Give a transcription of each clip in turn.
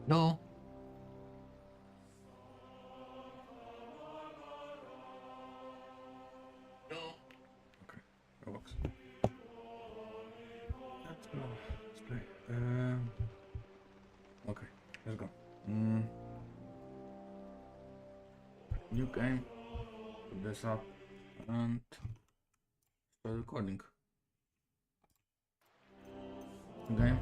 No. No. Okay, that works. Let's go. Let's play. Okay, let's go. New game. Put this up and start recording. Game.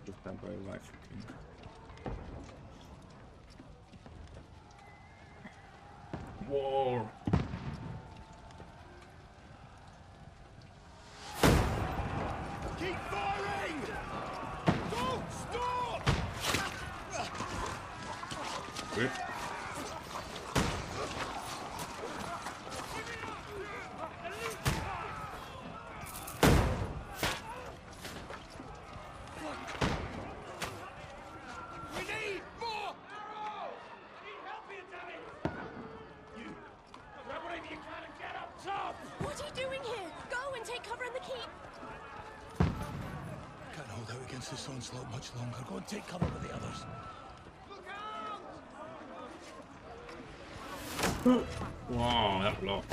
Just temporary life. War. Keep firing! Don't stop! Good. We need more arrows! Need help here, damn it! You, grab whatever you can and get up top! What are you doing here? Go and take cover in the keep. Can't hold out against this onslaught much longer. Go and take cover with the others. Look out! Wow, that block.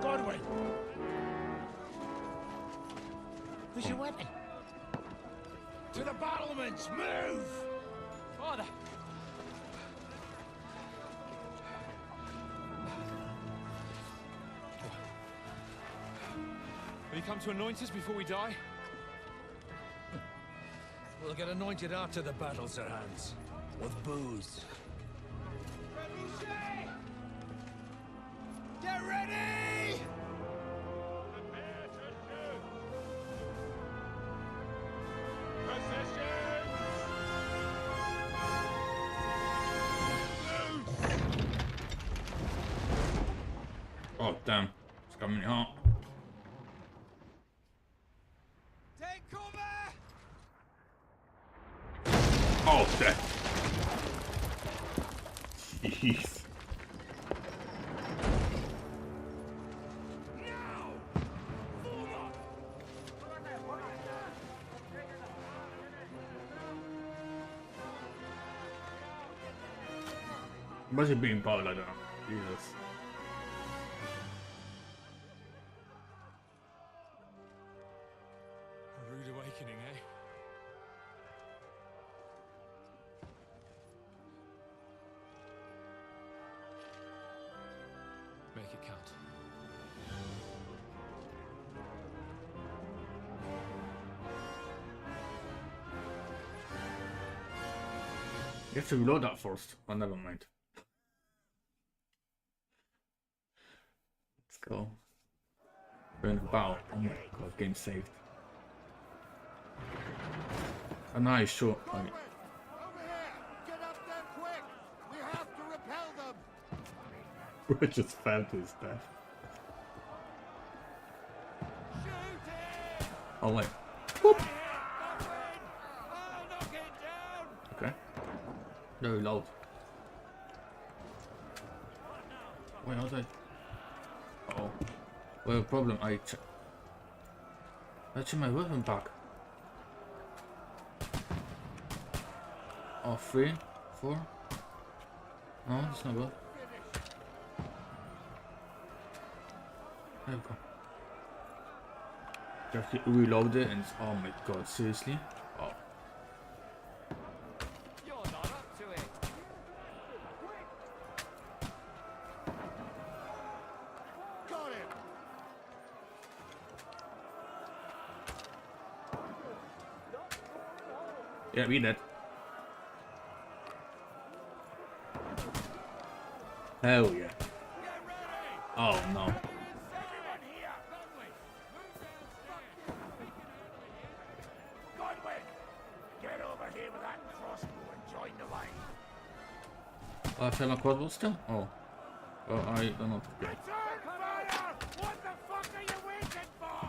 Godwin! Where's your weapon? To the battlements! Move! Father! Will you come to anoint us before we die? We'll get anointed after the battles are hands. With booze. Get ready! Oh damn, it's coming hot. Take cover! Oh damn. Jeez. Why's it being part like that? Jesus. A rude awakening, eh? Make it count. You have to reload that first. Oh, never mind. Let's go. We're in the battle. Oh my god, game saved. A nice short point. Over here! Get up there quick! We have to repel them! Bro just fell to his death. Shoot it! Oh wait. Whoop. Godwin! Oh, knock it down! Okay. No reload. Wait, how's I? Oh. Well, problem. I took my weapon back. Oh, 3, 4. No, it's not good. There we go. Just reload it and oh my god, seriously? Oh. You're not up to it! Yeah, we did. Hell yeah. Oh no. Everyone here! Godwin! Get over here with that crossbow and join the line. Oh, I fell on crossbow still? Oh. Oh, I don't know. Return fire! What the fuck are you waiting for?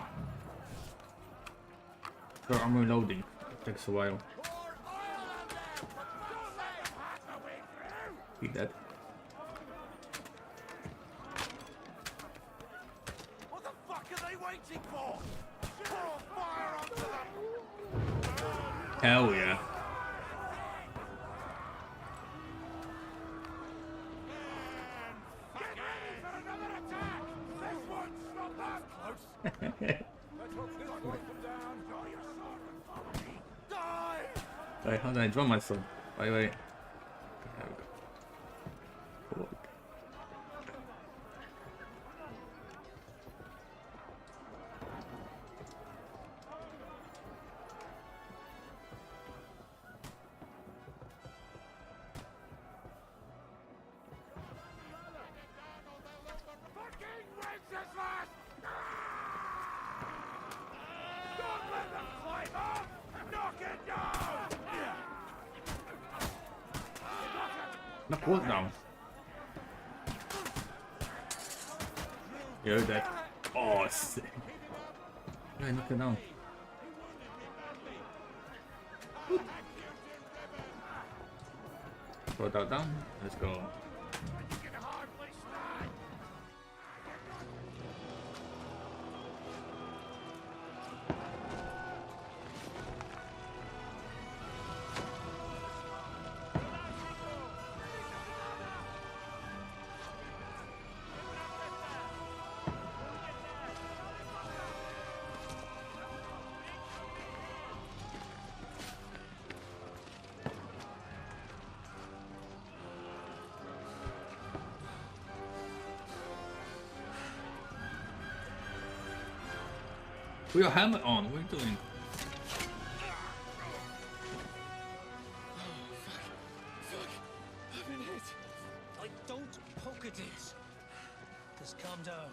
So I'm reloading. It takes a while. Pour oil on them! Don't let them pass the way through! He dead. What the fuck are they waiting for? Pour fire onto them! Hell yeah. Get ready for another attack! This one's not that close! Let's hope this one come down. Draw your sword and follow me. Die! Wait, how did I draw my sword? Wait, wait. There we go. Cool. Fucking Wenceslas! Don't let them climb up! Knock it down! Knock what down? You're dead. Oh, sick. Yeah, knock it down. Throw that down. Let's go. You can hardly stand! Put your helmet on. What are you doing? I've been hit. Like, don't poke at it. Just calm down.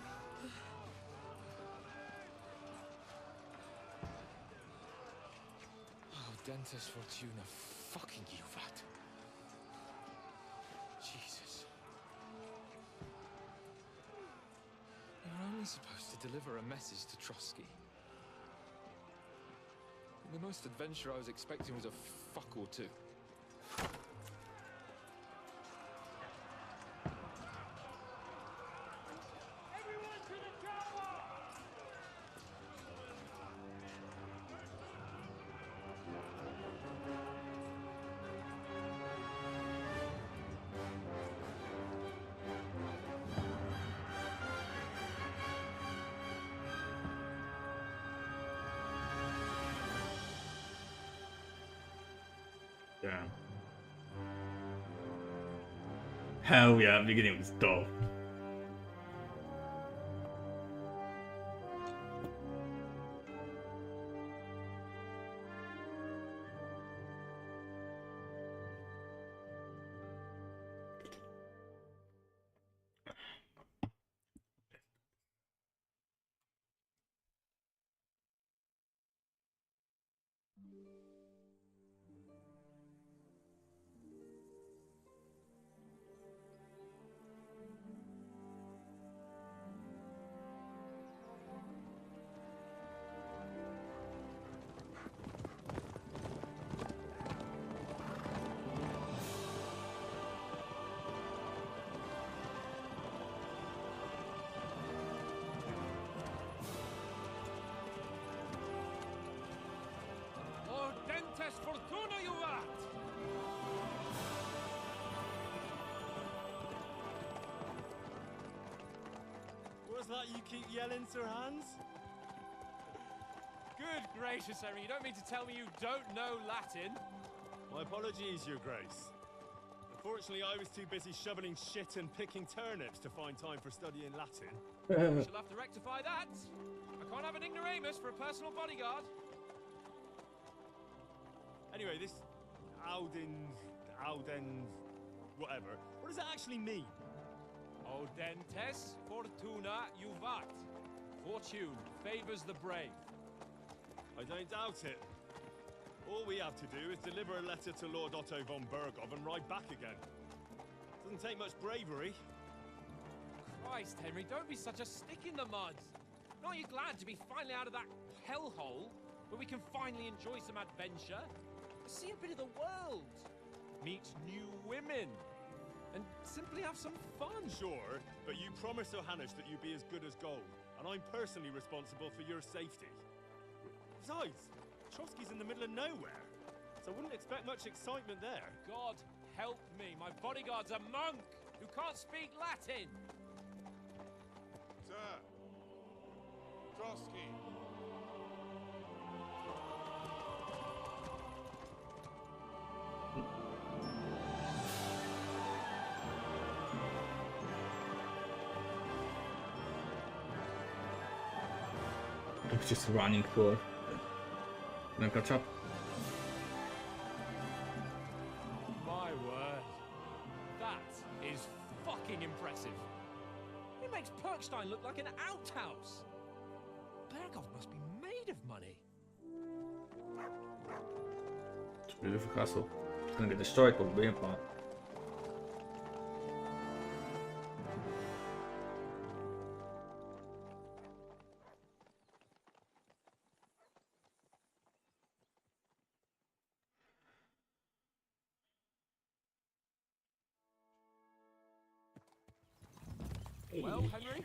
Oh, Dentes Fortuna, fucking you, that. Jesus. You're only supposed to deliver a message to Trotsky. And the most adventure I was expecting was a fuck or two. Everyone to the chopper! Damn. Hell yeah, the beginning was dope. Oh, Dentes Fortuna, you rat! What's that you keep yelling, Sir Hans? Good gracious, Henry, you don't mean to tell me you don't know Latin? My apologies, Your Grace. Unfortunately, I was too busy shoveling shit and picking turnips to find time for studying Latin. We shall have to rectify that. I can't have an ignoramus for a personal bodyguard. Anyway, this Auden, whatever. What does that actually mean? Audentes fortuna juvat. Fortune favors the brave. I don't doubt it. All we have to do is deliver a letter to Lord Otto von Bergov and ride back again. Doesn't take much bravery. Christ, Henry, don't be such a stick in the mud. Aren't you glad to be finally out of that hellhole where we can finally enjoy some adventure? See a bit of the world, meet new women, and simply have some fun. Sure, but you promised Johannes that you'd be as good as gold, and I'm personally responsible for your safety. Besides, Trotsky's in the middle of nowhere, so I wouldn't expect much excitement there. God help me, my bodyguard's a monk who can't speak Latin. Sir. Trotsky. It's just running for. Then catch up. My word. That is fucking impressive. It makes Perkstein look like an outhouse. Bergov must be made of money. It's a beautiful castle. It's gonna get destroyed probably, but Well, Henry,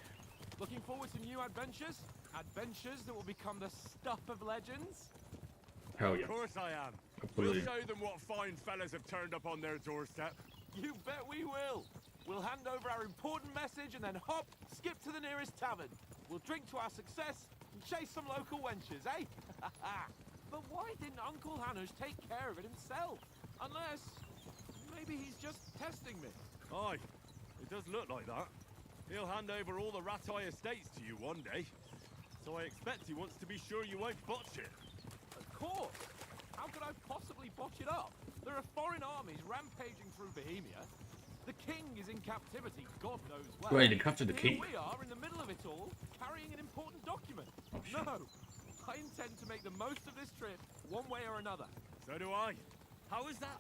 looking forward to new adventures? Adventures that will become the stuff of legends? hell yeah. Of course I am. Absolutely. We'll show them what fine fellas have turned up on their doorstep. You bet we will. We'll hand over our important message and then hop, skip to the nearest tavern. We'll drink to our success and chase some local wenches, eh? But why didn't Uncle Hanush take care of it himself? Unless, maybe he's just testing me. Aye, it does look like that. He'll hand over all the Ratai estates to you one day. So I expect he wants to be sure you won't botch it. Of course. How could I possibly botch it up? There are foreign armies rampaging through Bohemia. The king is in captivity, God knows where. Wait, they captured the Here king? we are in the middle of it all, carrying an important document. Oh, shit. No, I intend to make the most of this trip, one way or another. So do I. How is that?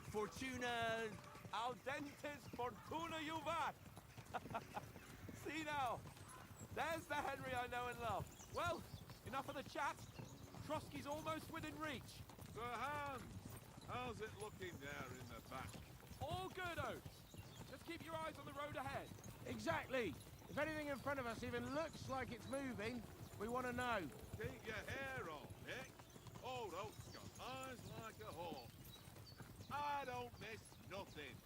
Fortuna... Audentes fortuna juvat. See now, there's the Henry I know and love. Well, enough of the chat. Trotsky's almost within reach. Sir Hans, how's it looking there in the back? All good, Oates. Just keep your eyes on the road ahead. Exactly. If anything in front of us even looks like it's moving, we want to know. Keep your hair on, Nick. Old Oak's got eyes like a hawk. I don't miss nothing.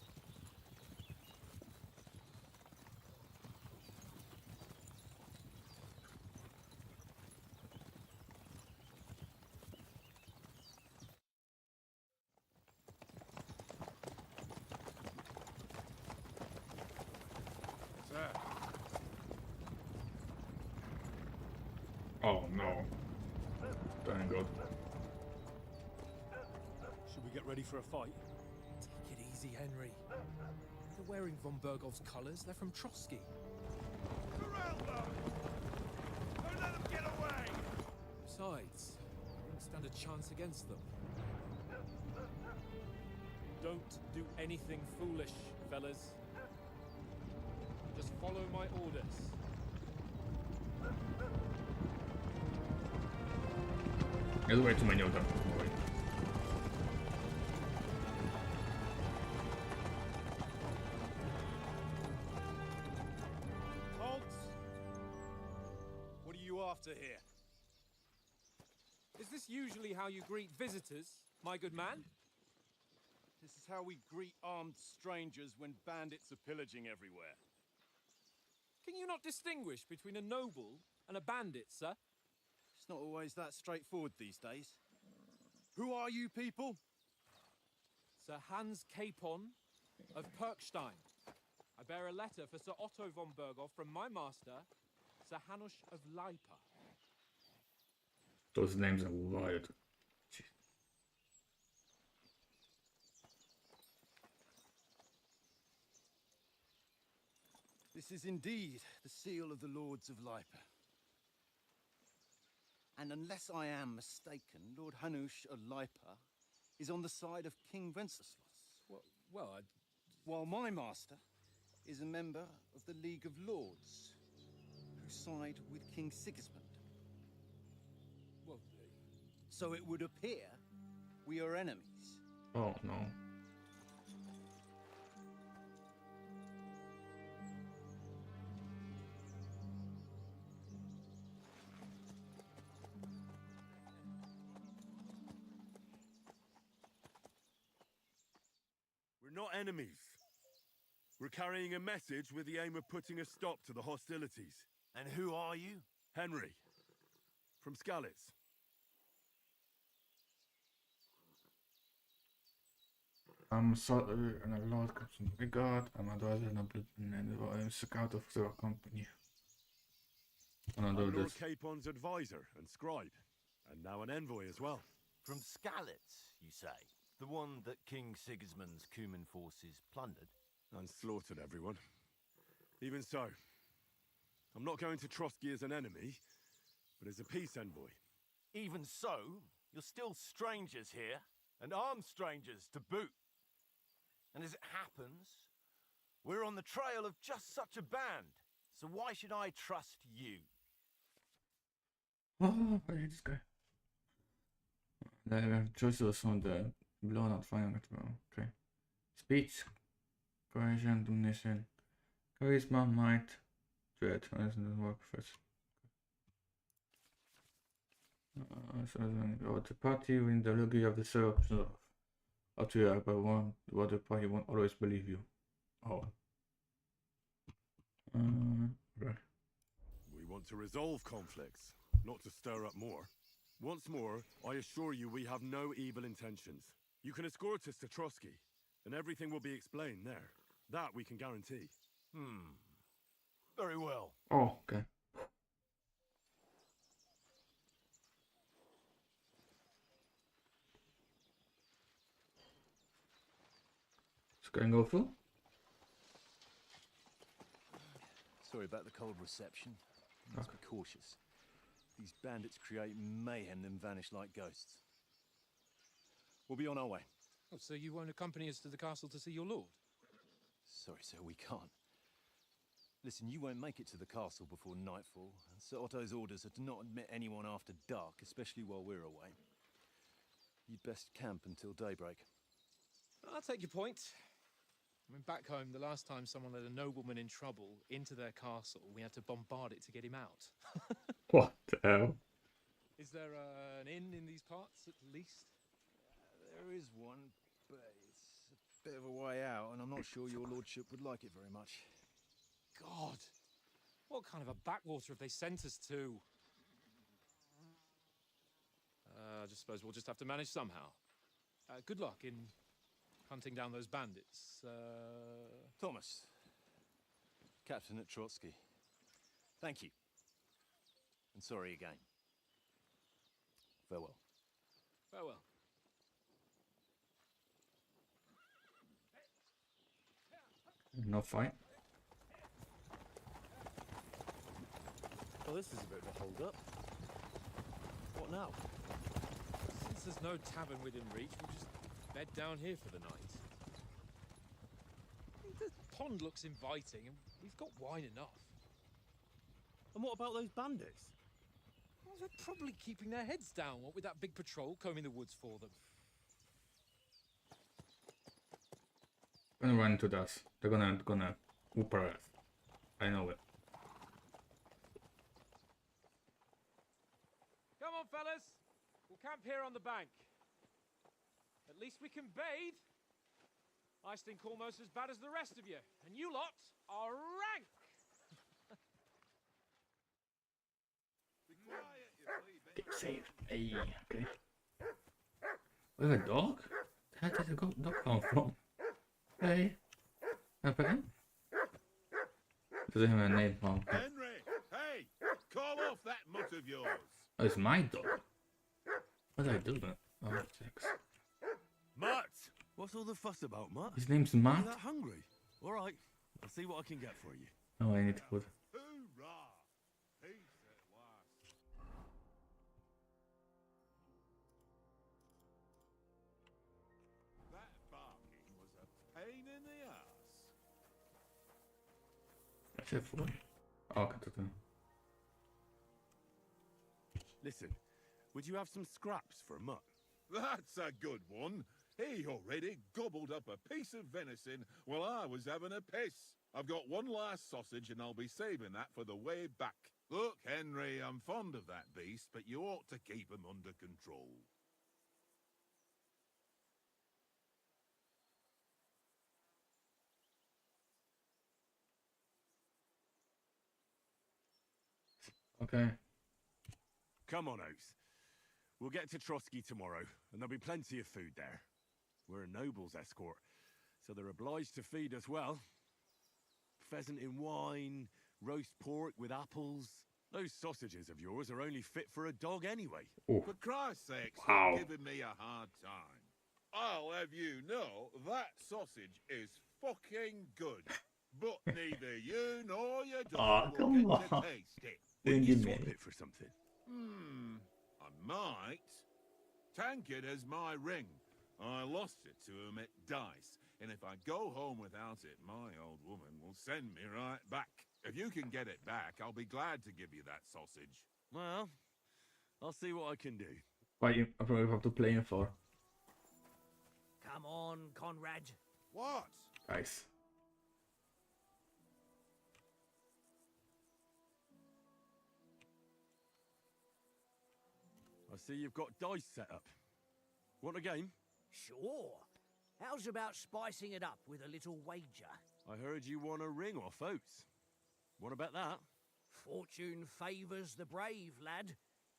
Sir. Oh no. Thank God. Should we get ready for a fight? Take it easy, Henry. They're wearing von Bergov's colours. They're from Trotsky. Corral them! Don't let them get away! Besides, we wouldn't stand a chance against them. Don't do anything foolish, fellas. Just follow my orders. There's way too many of them. Don't worry. Halt! What are you after here? Is this usually how you greet visitors, my good man? This is how we greet armed strangers when bandits are pillaging everywhere. Can you not distinguish between a noble and a bandit, sir? It's not always that straightforward these days. Who are you people? Sir Hans Capon of Perkstein. I bear a letter for Sir Otto von Bergov from my master, Sir Hanush of Lipa. Those names are wild. This is indeed the seal of the Lords of Lipa. And unless I am mistaken, Lord Hanush of Lipa is on the side of King Wenceslas. Well, While my master is a member of the League of Lords, who side with King Sigismund. well, So it would appear we are enemies. Oh no. We're not enemies. We're carrying a message with the aim of putting a stop to the hostilities. And who are you? Henry, from Skalitz. I'm sorry, and a lot comes from my god. I'm a daughter and I'm scout of the company. And I I'm do Lord this. Capon's advisor and scribe, and now an envoy as well. From Skalitz, you say? The one that King Sigismund's Cuman forces plundered? And slaughtered everyone. Even so, I'm not going to Trotsky as an enemy, but as a peace envoy. Even so, you're still strangers here, and armed strangers to boot. And as it happens, we're on the trail of just such a band, so why should I trust you? Oh, I hate this guy. The choices on the blow not fine. Okay. Speech, cohesion, domination, charisma, might, dread. Doesn't work first. So then go to party when the look of the self. Up to you, but one, what the party won't always believe you. Oh. Right. We want to resolve conflicts, not to stir up more. Once more, I assure you we have no evil intentions. You can escort us to Trotsky, and everything will be explained there. That we can guarantee. Very well. Oh, okay. So can I go through? Sorry about the cold reception. Let's be cautious. These bandits create mayhem then vanish like ghosts. We'll be on our way. Oh, so you won't accompany us to the castle to see your lord? Sorry, sir, we can't. Listen, you won't make it to the castle before nightfall, and Sir Otto's orders are to not admit anyone after dark, especially while we're away. You'd best camp until daybreak. I'll take your point. I mean, back home, the last time someone led a nobleman in trouble into their castle, we had to bombard it to get him out. What the hell? Is there an inn in these parts, at least? There is one, but it's a bit of a way out, and I'm not sure your lordship would like it very much. God! What kind of a backwater have they sent us to? I just suppose we'll just have to manage somehow. Good luck in hunting down those bandits. Thomas, captain at Trotsky. Thank you. And sorry again. Farewell. Farewell. No fight. Well, this is a bit of a hold-up. What now? Since there's no tavern within reach, we'll just bed down here for the night. The pond looks inviting, and we've got wine enough. And what about those bandits? Well, they're probably keeping their heads down, what with that big patrol combing the woods for them. Gonna run into us. They're gonna whoop our ass. I know it. Come on, fellas. We'll camp here on the bank. At least we can bathe. I stink almost as bad as the rest of you, and you lot are rank. Get saved. Hey, okay. Where's a dog? Where did the dog come from? Hey. Apa? Doesn't have a name, Mom. Henry! Hey! Call off that mutt of yours! Oh, it's my dog. What did I do? Oh, six. Mutt! What's all the fuss about, Mutt? His name's Are Matt. you that hungry? All right, I'll see what I can get for you. Oh, I need food. Hoorah! Peace at last. That barking was a pain in the ass. That's it food. Oh, okay, okay. Listen, would you have some scraps for a mutt? That's a good one. He already gobbled up a piece of venison while I was having a piss. I've got one last sausage and I'll be saving that for the way back. Look, Henry, I'm fond of that beast, but you ought to keep him under control. Okay. Come on, Oates. We'll get to Trotsky tomorrow, and there'll be plenty of food there. We're a noble's escort, so they're obliged to feed us well. Pheasant in wine, roast pork with apples. Those sausages of yours are only fit for a dog anyway. Oh. For Christ's sake, Wow. stop giving me a hard time. I'll have you know that sausage is fucking good. But neither you nor your dog will come get to on. taste it. Didn't You give swap me. it for something. I might. Tankard has my ring. I lost it to him at dice, and if I go home without it, my old woman will send me right back. If you can get it back, I'll be glad to give you that sausage. Well, I'll see what I can do. Why you I probably have to play him for? Come on, Conrad. What? Guys. I see you've got dice set up. Want a game? Sure. How's about spicing it up with a little wager? I heard you won a ring off Oates. What about that? Fortune favours the brave, lad.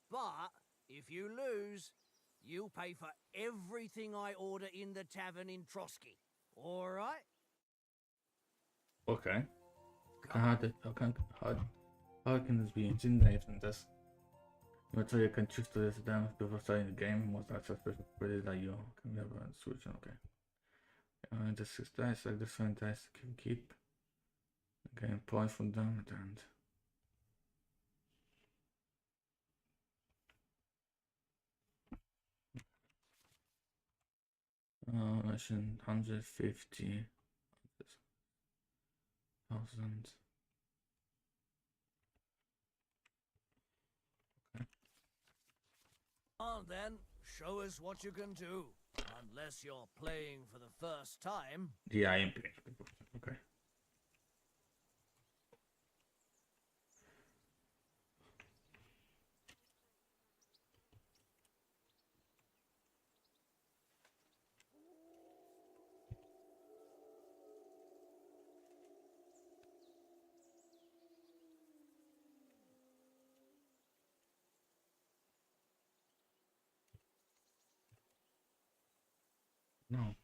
But if you lose, you'll pay for everything I order in the tavern in Trotsky. All right? Okay. How can this be intimidating this? You tell you can choose to this down before starting the game. Most access pretty that you can never switch on. Okay. This is dice like this one dice can keep. Getting points from them and mention 150,000. On then, show us what you can do. Unless you're playing for the first time. Yeah, I am playing. Okay. No.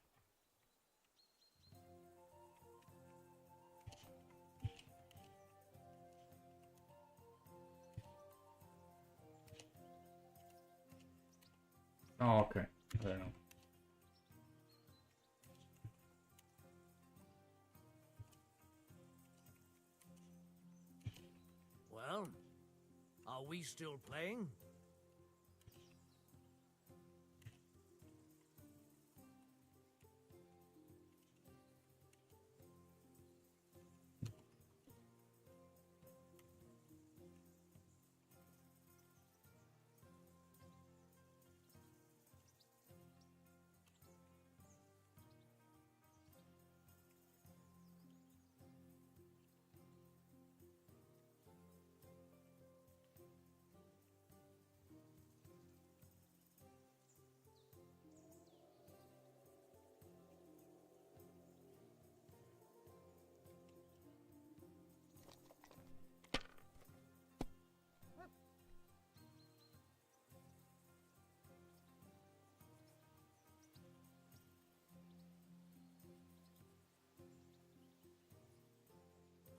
Oh, okay. I don't know. Well, are we still playing?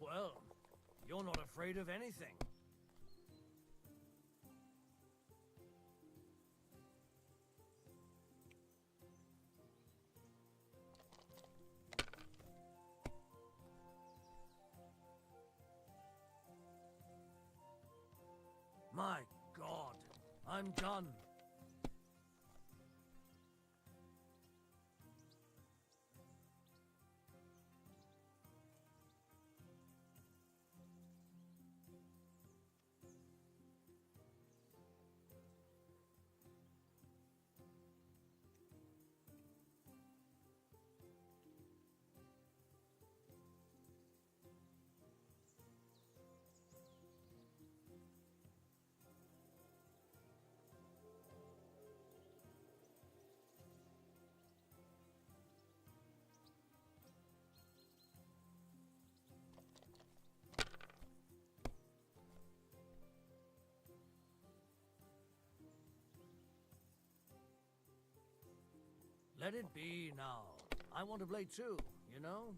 Well, you're not afraid of anything. I'm done. Let it be now. I want to play too, you know?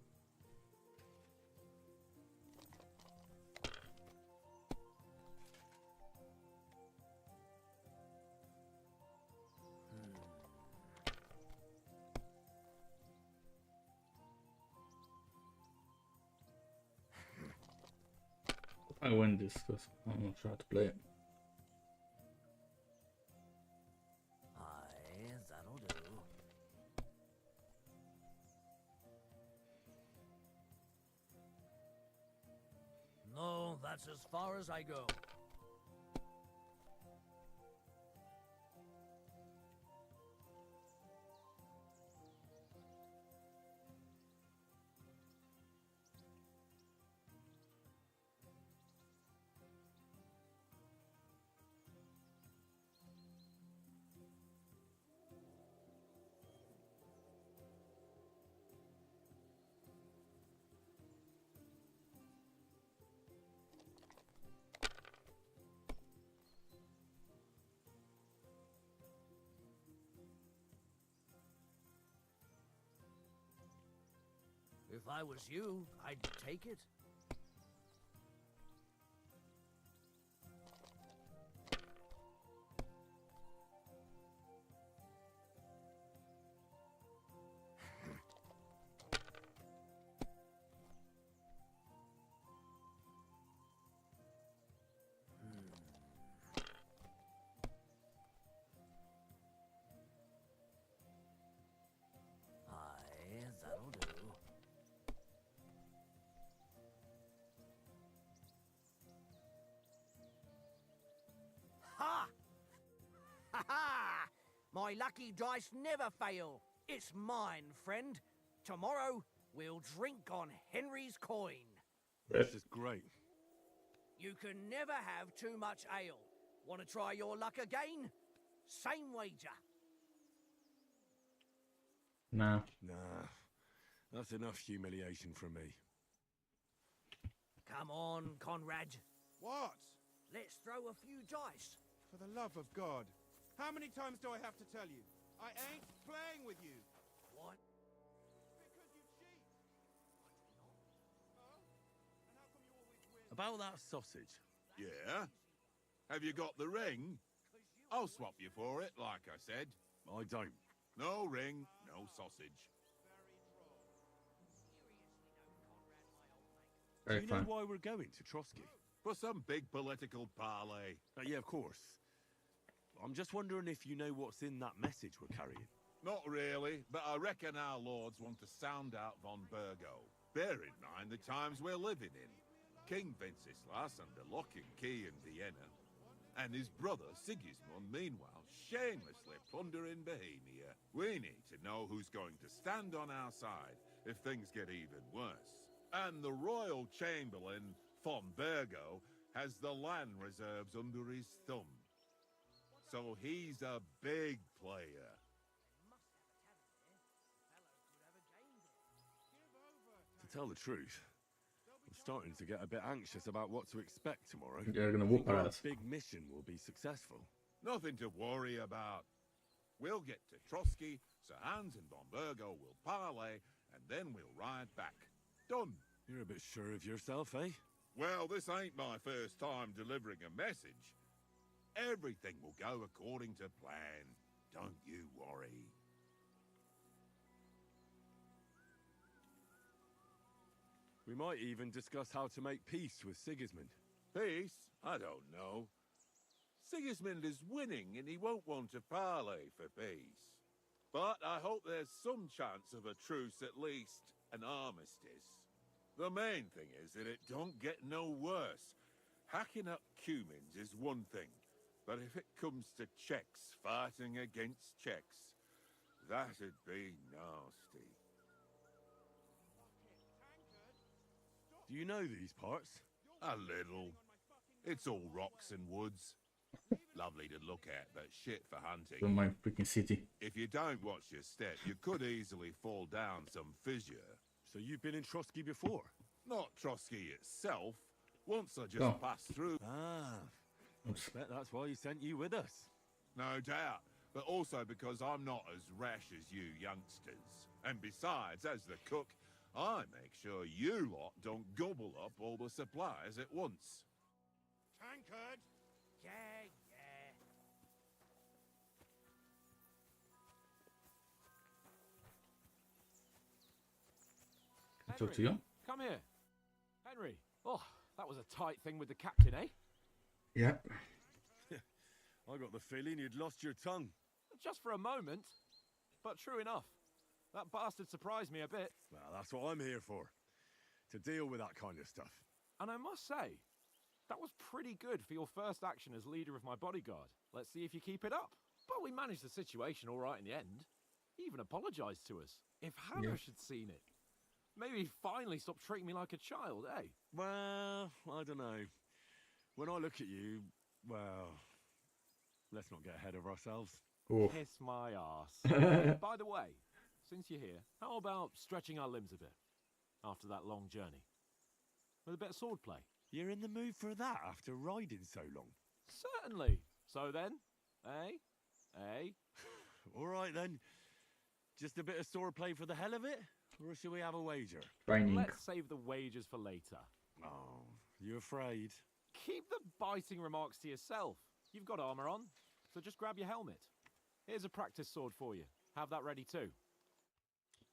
I win this because I'm not sure how to play it. Aye, that'll do. No, that's as far as I go. If I was you, I'd take it. Aye, that'll do. Ha! Ha ha! My lucky dice never fail. It's mine, friend. Tomorrow, we'll drink on Henry's coin. This is great. You can never have too much ale. Want to try your luck again? Same wager. Nah. Nah, that's enough humiliation from me. Come on, Conrad. What? Let's throw a few dice. For the love of God. How many times do I have to tell you? I ain't playing with you. What? Because you cheat. Oh? And how come you always win? About that sausage. Yeah? Have you got the ring? I'll swap you for it, like I said. I don't. No ring, no sausage. Do Very you know fine. why we're going to Trotsky? For some big political parley. Yeah, of course. I'm just wondering if you know what's in that message we're carrying. Not really, but I reckon our lords want to sound out von Burgo. Bear in mind the times we're living in. King Wenceslas under lock and key in Vienna, and his brother Sigismund, meanwhile, shamelessly plundering Bohemia. We need to know who's going to stand on our side if things get even worse. And the royal chamberlain, von Burgo, has the land reserves under his thumb. So he's a big player. To tell the truth, I'm starting to get a bit anxious about what to expect tomorrow. They're gonna I whoop think our our ass. big mission will be successful. Nothing to worry about. We'll get to Trotsky, Sir Hans and von Burgo will parley, and then we'll ride back. Done. You're a bit sure of yourself, eh? Well, this ain't my first time delivering a message. Everything will go according to plan. Don't you worry. We might even discuss how to make peace with Sigismund. Peace? I don't know. Sigismund is winning and he won't want to parley for peace. But I hope there's some chance of a truce, at least an armistice. The main thing is that it don't get no worse. Hacking up Cumans is one thing, but if it comes to Czechs fighting against Czechs, that'd be nasty. Do you know these parts? A little. It's all rocks and woods. Lovely to look at, but shit for hunting. From my freaking city. If you don't watch your step, you could easily fall down some fissure. So you've been in Trotsky before? Not Trotsky itself. Once I just passed through. Ah, I bet that's why he sent you with us. No doubt, but also because I'm not as rash as you youngsters. And besides, as the cook, I make sure you lot don't gobble up all the supplies at once. Tankard! Yeah, Can I talk to you? Come here. Henry. Oh, that was a tight thing with the captain, eh? Yeah. I got the feeling you'd lost your tongue. Just for a moment. But true enough. That bastard surprised me a bit. Well, that's what I'm here for. To deal with that kind of stuff. And I must say, that was pretty good for your first action as leader of my bodyguard. Let's see if you keep it up. But we managed the situation all right in the end. He even apologized to us. If Hamish had seen it, maybe he'd finally stop treating me like a child, eh? Well, I don't know. When I look at you, well, let's not get ahead of ourselves. Oh. Kiss my arse. By the way, since you're here, how about stretching our limbs a bit after that long journey? With a bit of swordplay. You're in the mood for that after riding so long? Certainly. So then, eh? Eh? All right then. Just a bit of swordplay for the hell of it? Or should we have a wager? Training. Let's save the wagers for later. Oh, you afraid? Keep the biting remarks to yourself. You've got armor on, so just grab your helmet. Here's a practice sword for you. Have that ready too.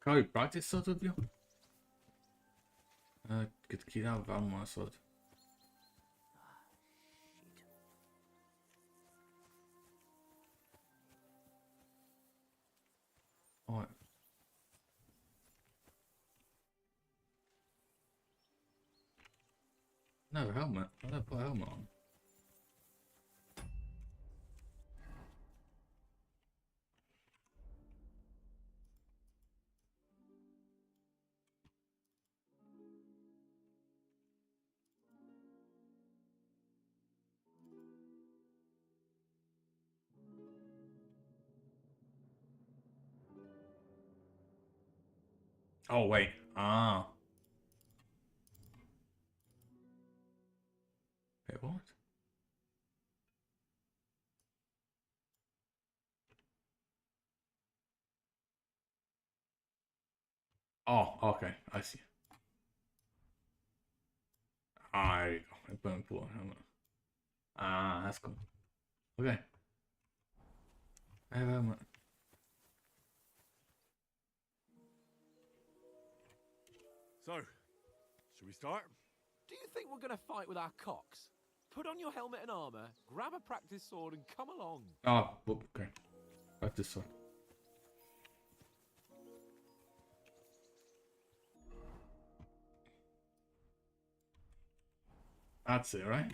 Can we practice sword with you? Cât chila v-am mă sword. Alright. No helmet. I don't put a helmet on. Oh wait. Ah. Wait, what? Oh, okay. I see. Ah, there you go. I put and pull a helmet. Ah, that's cool. Okay. I have a helmet. So, should we start? Do you think we're going to fight with our cocks? Put on your helmet and armor, grab a practice sword, and come along. Oh, okay. Practice sword. That's it, right?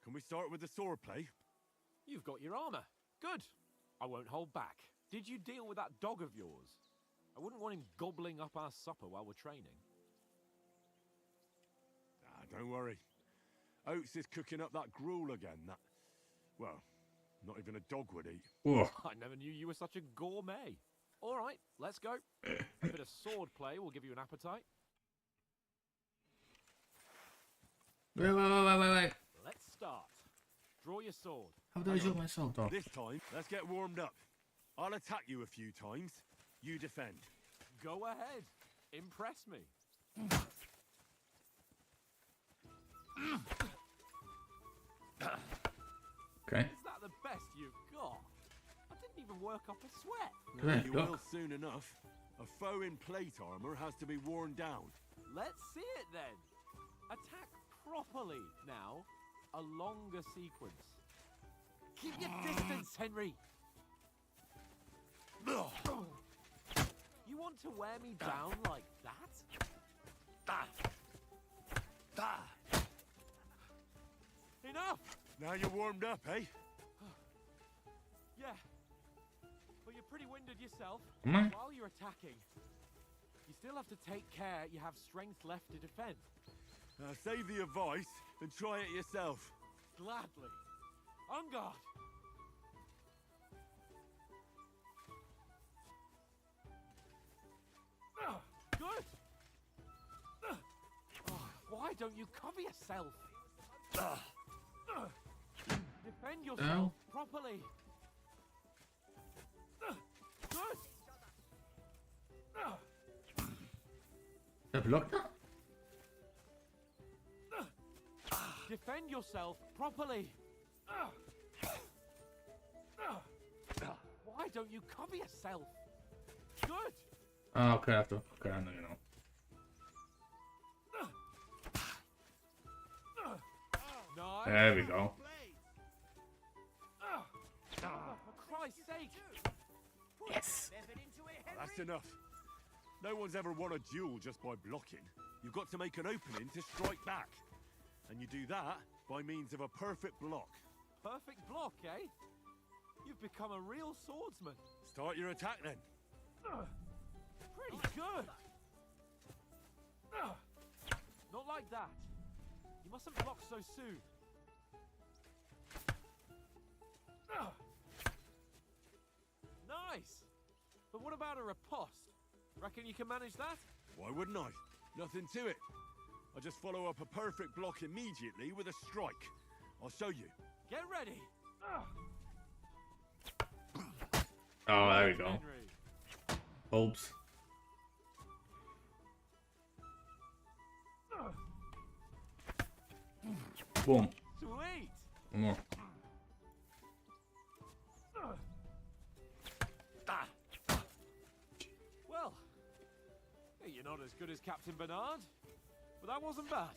Can we start with the swordplay? You've got your armor. Good. I won't hold back. Did you deal with that dog of yours? I wouldn't want him gobbling up our supper while we're training. Ah, don't worry. Oates is cooking up that gruel again. That, well, not even a dog would eat. Whoa. I never knew you were such a gourmet. All right, let's go. A bit of sword play will give you an appetite. Wait. Let's start. Draw your sword. How do I draw my sword off? This time, let's get warmed up. I'll attack you a few times. You defend. Go ahead. Impress me. Okay. Is that the best you've got? I didn't even work up a sweat. Good, You look. will soon enough. A foe in plate armor has to be worn down. Let's see it then. Attack properly. Now, a longer sequence. Keep your distance, Henry. You want to wear me down like that? Enough! Now you're warmed up, eh? Yeah. But you're pretty winded yourself. Hmm? While you're attacking, you still have to take care you have strength left to defend. Save the advice and try it yourself. Gladly. On guard. Good. Why don't you cover yourself? Defend yourself properly. Good. Der blockt er? Defend yourself properly. Why don't you cover yourself? Good. Ah, okay, after. Okay, I know, you know. Nice. There we go. For Christ's sake. Yes. That's enough. No one's ever won a duel just by blocking. You've got to make an opening to strike back. And you do that by means of a perfect block. Perfect block, eh? You've become a real swordsman. Start your attack then. Pretty good. Not like that. You mustn't block so soon. Nice. But what about a riposte? Reckon you can manage that? Why wouldn't I? Nothing to it. I just follow up a perfect block immediately with a strike. I'll show you. Get ready. Oh, there we go. Henry. Hopes. Boom. Sweet. One more. Well, you're not as good as Captain Bernard, but that wasn't bad.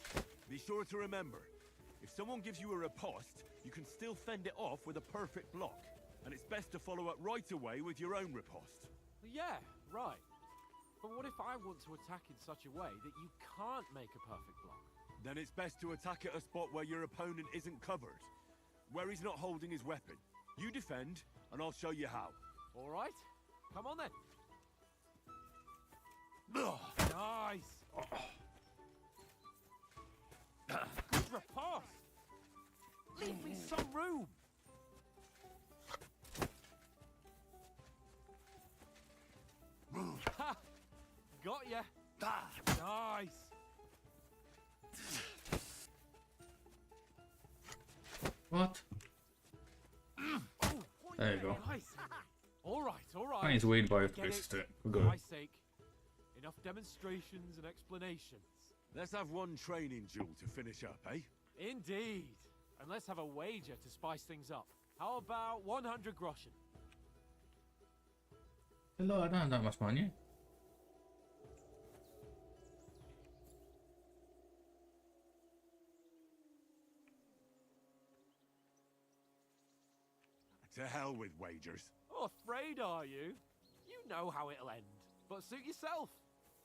Be sure to remember, if someone gives you a riposte, you can still fend it off with a perfect block. And it's best to follow up right away with your own riposte. Yeah, right. But what if I want to attack in such a way that you can't make a perfect block? Then it's best to attack at a spot where your opponent isn't covered. Where he's not holding his weapon. You defend, and I'll show you how. All right. Come on then. Nice. Good riposte. Leave me some room. Ha! Got ya. Nice. What? There you go. Nice. All right, all right. I need to wait by Get this it? to For go. my sake. Enough demonstrations and explanations. Let's have one training duel to finish up, eh? Indeed. And let's have a wager to spice things up. How about 100 groschen? Hello, I don't have that much money. To hell with wagers. Oh, afraid are you? You know how it'll end. But suit yourself.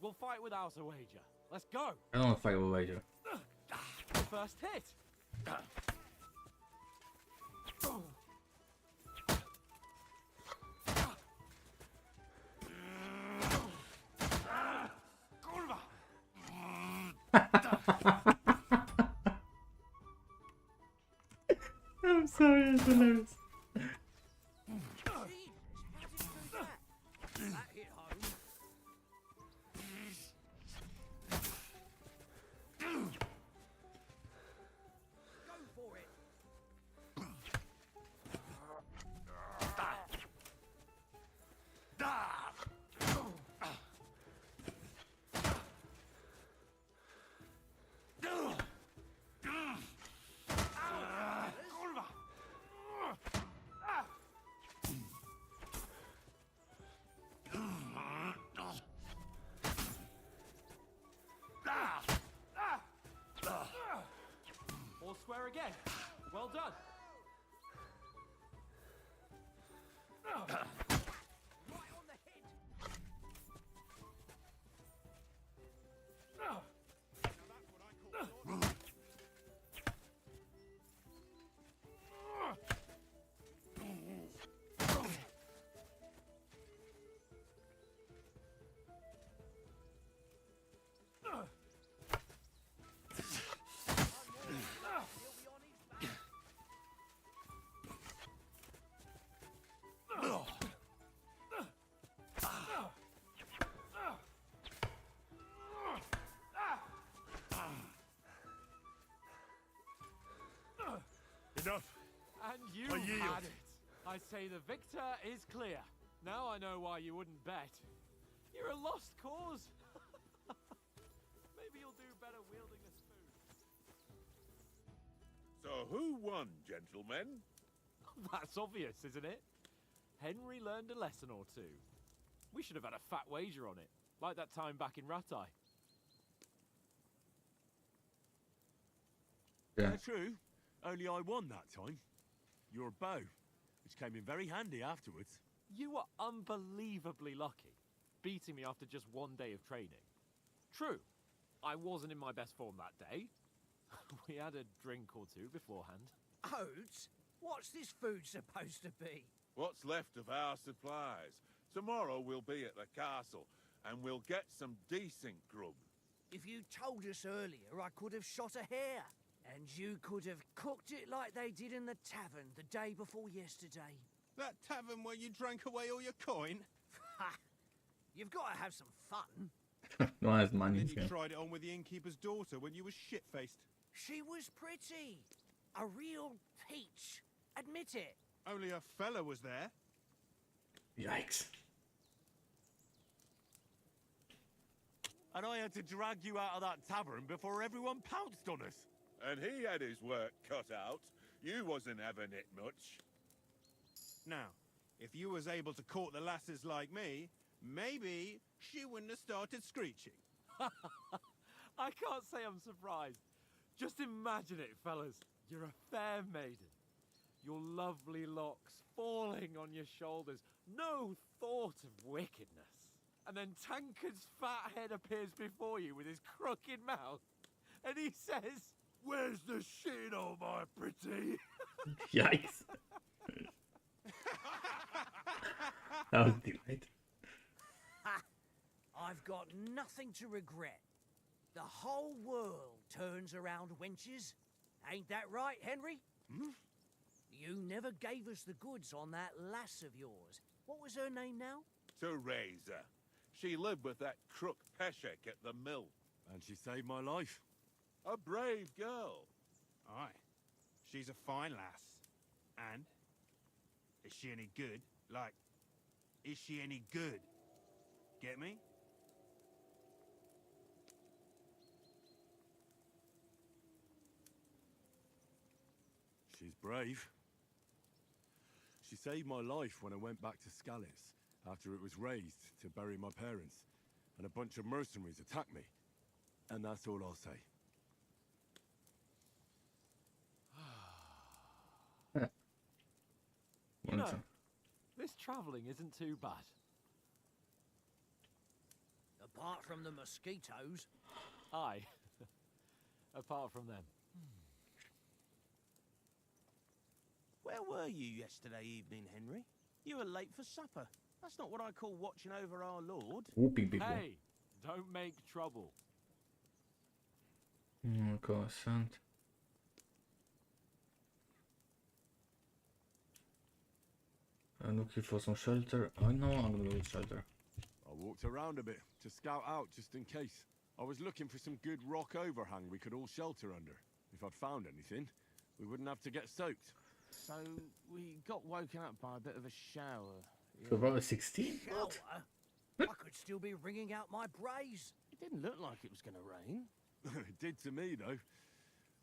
We'll fight without a wager. Let's go. I don't want to fight with wager. First hit. I'm sorry, it's hilarious. That hit home. Go for it. done. Right on the head. Enough. And you I yield. had it. I say the victor is clear. Now I know why you wouldn't bet. You're a lost cause. Maybe you'll do better wielding a spoon. So who won, gentlemen? That's obvious, isn't it? Henry learned a lesson or two. We should have had a fat wager on it, like that time back in Ratai. Yeah. True. Only I won that time. Your bow, which came in very handy afterwards. You were unbelievably lucky, beating me after just one day of training. True, I wasn't in my best form that day. We had a drink or two beforehand. Oats? What's this food supposed to be? What's left of our supplies. Tomorrow we'll be at the castle, and we'll get some decent grub. If you told us earlier, I could have shot a hare. And you could have cooked it like they did in the tavern the day before yesterday. That tavern where you drank away all your coin? Ha! You've got to have some fun. No one has money. Then you Yeah. tried it on with the innkeeper's daughter when you were shit-faced. She was pretty. A real peach. Admit it. Only a fella was there. Yikes. And I had to drag you out of that tavern before everyone pounced on us. And he had his work cut out. You wasn't having it much. Now, if you was able to court the lasses like me, maybe she wouldn't have started screeching. I can't say I'm surprised. Just imagine it, fellas. You're a fair maiden. Your lovely locks falling on your shoulders. No thought of wickedness. And then Tankard's fat head appears before you with his crooked mouth. And he says, "Where's the shit, oh my pretty?" Yikes. That was delight. Ha! I've got nothing to regret. The whole world turns around wenches. Ain't that right, Henry? You never gave us the goods on that lass of yours. What was her name now? Teresa. She lived with that crook Peshek at the mill. And she saved my life. A brave girl. Aye. She's a fine lass. And? Is she any good? Like, is she any good? Get me? She's brave. She saved my life when I went back to Scallis after it was razed to bury my parents, and a bunch of mercenaries attacked me. And that's all I'll say. You know, Once- this travelling isn't too bad. Apart from the mosquitoes. Aye. Apart from them. Where were you yesterday evening, Henry? You were late for supper. That's not what I call watching over our lord. Whooping people. Hey, don't make trouble. Oh, God, sant. I'm looking for some shelter. Oh no, I'm gonna go with shelter. I walked around a bit to scout out just in case. I was looking for some good rock overhang we could all shelter under. If I'd found anything, we wouldn't have to get soaked. So we got woken up by a bit of a shower. So about 16? Shower? I could still be wringing out my brace. It didn't look like it was going to rain. It did to me, though.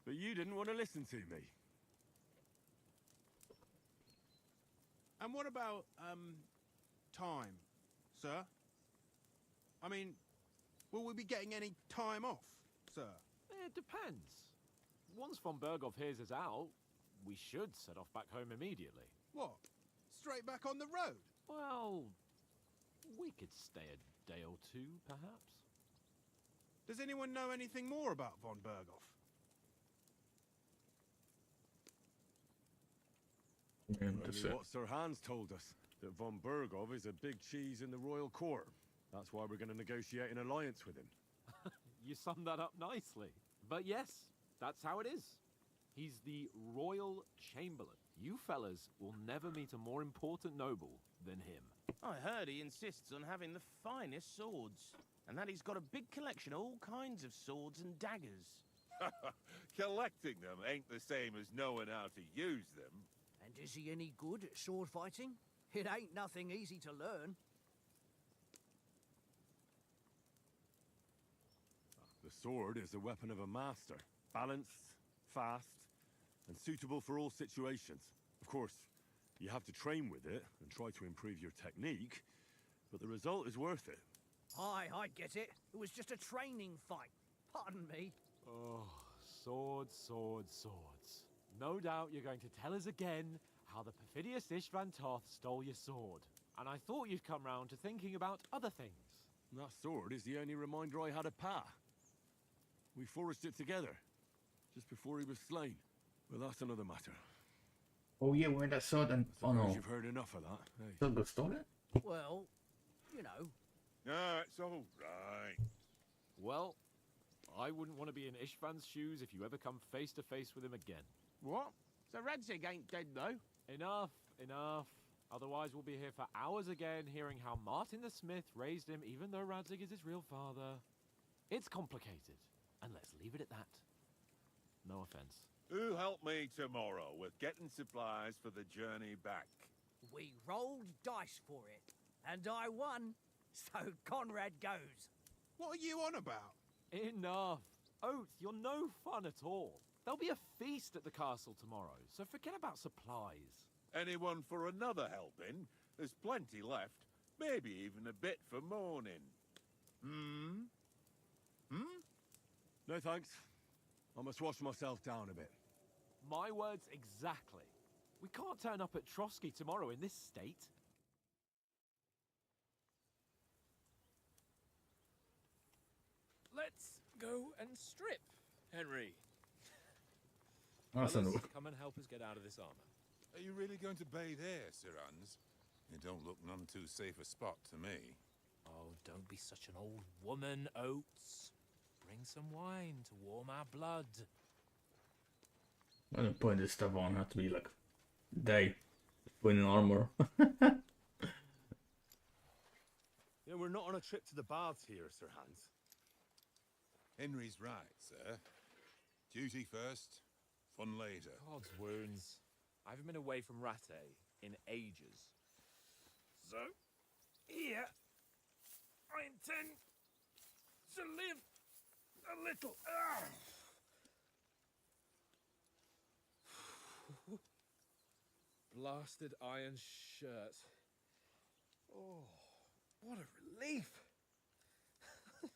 But you didn't want to listen to me. And what about, time, sir? I mean, will we be getting any time off, sir? It depends. Once von Berghoff hears us out, we should set off back home immediately. What? Straight back on the road? Well, we could stay a day or two, perhaps. Does anyone know anything more about von Berghoff? Only what Sir Hans told us, that von Berghoff is a big cheese in the royal court. That's why we're going to negotiate an alliance with him. You summed that up nicely. But yes, that's how it is. He's the Royal Chamberlain. You fellas will never meet a more important noble than him. I heard he insists on having the finest swords, and that he's got a big collection of all kinds of swords and daggers. Collecting them ain't the same as knowing how to use them. And is he any good at sword fighting? It ain't nothing easy to learn. The sword is the weapon of a master. Balanced, fast, and suitable for all situations. Of course, you have to train with it and try to improve your technique, but the result is worth it. Aye, I get it. It was just a training fight. Pardon me. Oh, swords, swords, swords. No doubt you're going to tell us again how the perfidious Istvan Toth stole your sword. And I thought you'd come round to thinking about other things. That sword is the only reminder I had of Pa. We forged it together, just before he was slain. But that's another matter. Oh yeah, we made that sword and oh no. You've heard enough of that. Hey. Silver stole it? Well, you know. No, it's all right. Well, I wouldn't want to be in Istvan's shoes if you ever come face to face with him again. What? So Radzig ain't dead, though? Enough, enough. Otherwise we'll be here for hours again hearing how Martin the Smith raised him even though Radzig is his real father. It's complicated, and let's leave it at that. No offense. Who'll help me tomorrow with getting supplies for the journey back? We rolled dice for it, and I won, so Conrad goes. What are you on about? Enough. Oates, you're no fun at all. There'll be a feast at the castle tomorrow, so forget about supplies. Anyone for another helping? There's plenty left. Maybe even a bit for morning. No thanks. I must wash myself down a bit. My words exactly. We can't turn up at Trotsky tomorrow in this state. Let's go and strip, Henry. Awesome. Fellas, come and help us get out of this armor. Are you really going to bathe here, Sir Hans? It don't look none too safe a spot to me. Oh, don't be such an old woman, Oates. Bring some wine to warm our blood. I'm gonna put this stuff on, have to be like day putting in armor. Yeah, we're not on a trip to the baths here, Sir Hans. Henry's right, sir. Duty first, fun later. God's wounds. I haven't been away from Rattay in ages. So, here, I intend to live a little. Blasted iron shirt. Oh, what a relief. I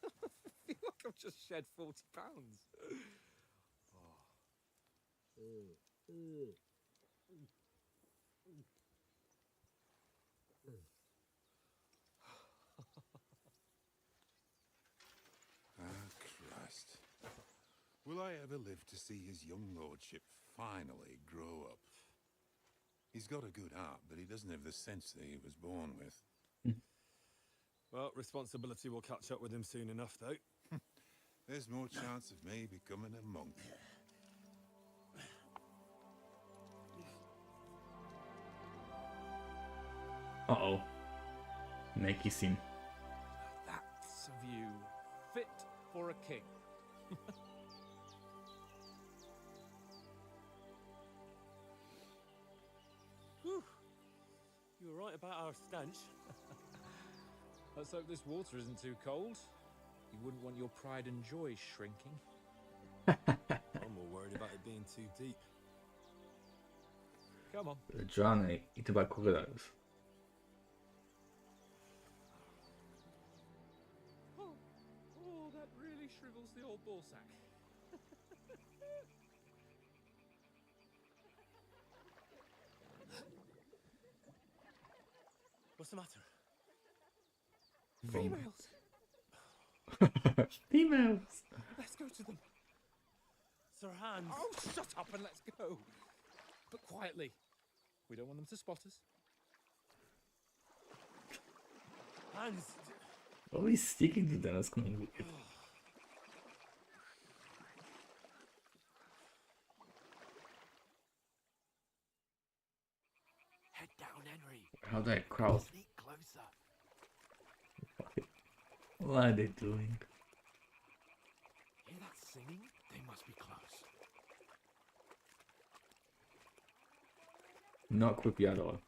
feel like I've just shed 40 pounds. Christ. Will I ever live to see his young lordship finally grow up? He's got a good heart, but he doesn't have the sense that he was born with. Well, responsibility will catch up with him soon enough, though. There's more chance of me becoming a monk. Uh-oh. Nakey scene. That's a view fit for a king. Whew. You were right about our stench. Let's hope this water isn't too cold. You wouldn't want your pride and joy shrinking. I'm more worried about it being too deep. Come on. Johnny, eaten by crocodiles. Oh, that really shrivels the old ball sack. What's the matter? Females! Females! Let's go to them. Sir Hans. Oh, shut up and let's go. But quietly. We don't want them to spot us. Hans. Oh, he's sticking to them. That's kind of weird. Head down, Henry. How that crowd? Sneak closer. What are they doing? Hear that singing? They must be close. Not creepy at all.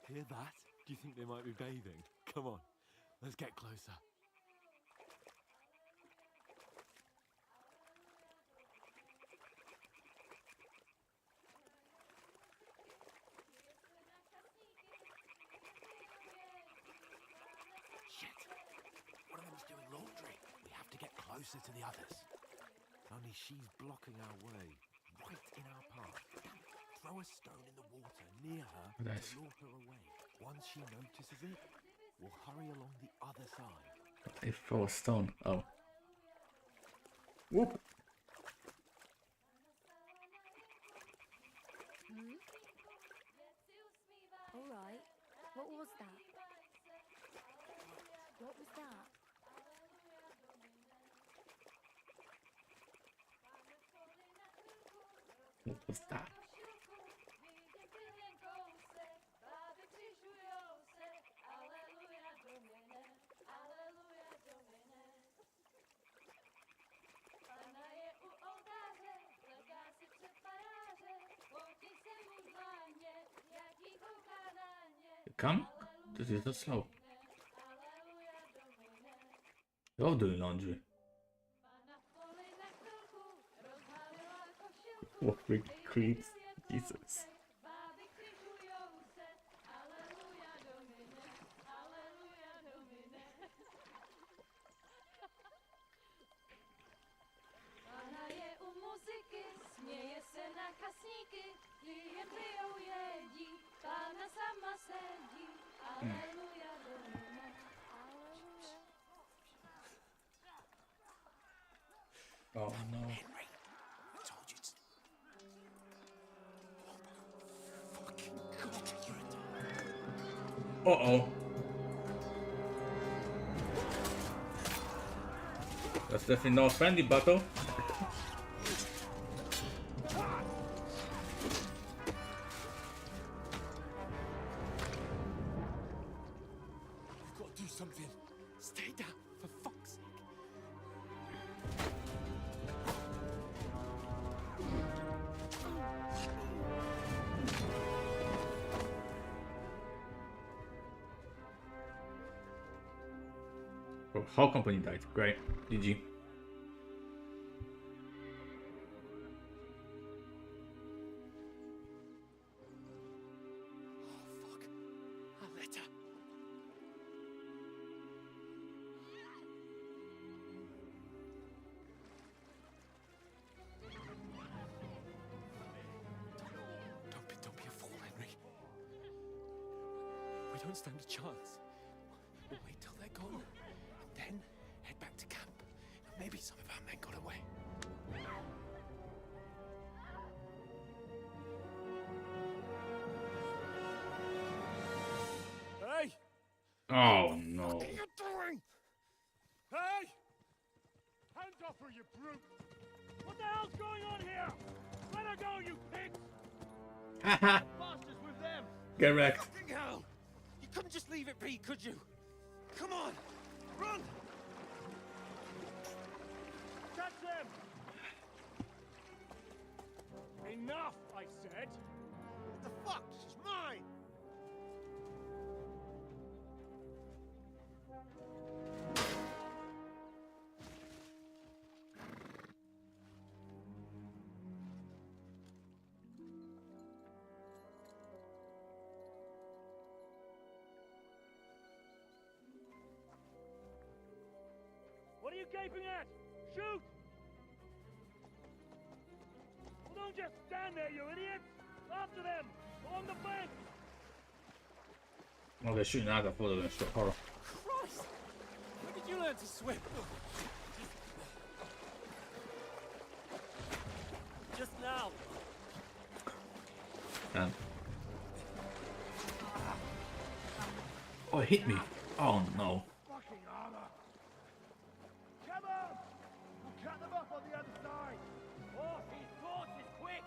Hear that? Do you think they might be bathing? Come on, let's get closer. Shit! One of them's doing laundry. We have to get closer to the others. Only she's blocking our way, right in our path. Throw a stone in the water near her Nice. to lure her away. Once she notices it, we'll hurry along the other side. They throw a stone. Oh. Whoop. All right. What was that? What was that? What was that? Come? This is so slow. You're doing laundry. What freak creeps. Jesus. Oh no. Henry, I told you to... Fucking God, Uh-oh. That's definitely not a friendly battle. We've got to do something. Stay down, for fuck's sake. Oh, whole company died. Great. GG. Oh, fuck. A letter. Don't be a fool, Henry. We don't stand a chance. We'll wait till they're gone, and then head back to camp. Maybe some of our men got away. Hey! Oh no. What are you doing? Hey! Hands off her, you brute! What the hell's going on here? Let her go, you pigs! Haha. Bastards with them! Get wrecked. Fucking hell! You couldn't just leave it be, could you? Come on! Run! Catch them! Enough, I said! What the fuck? She's mine! you gaping at? Shoot! Well, don't just stand there, you idiots! After them! Along the bank! Oh, they're shooting out. I thought they were going to shoot horror. Christ! When did you learn to swim? Just now! Damn. Oh, it hit me. Oh no. Fucking armor! Come on! We'll cut them off on the other side! Oh, these horses, quick!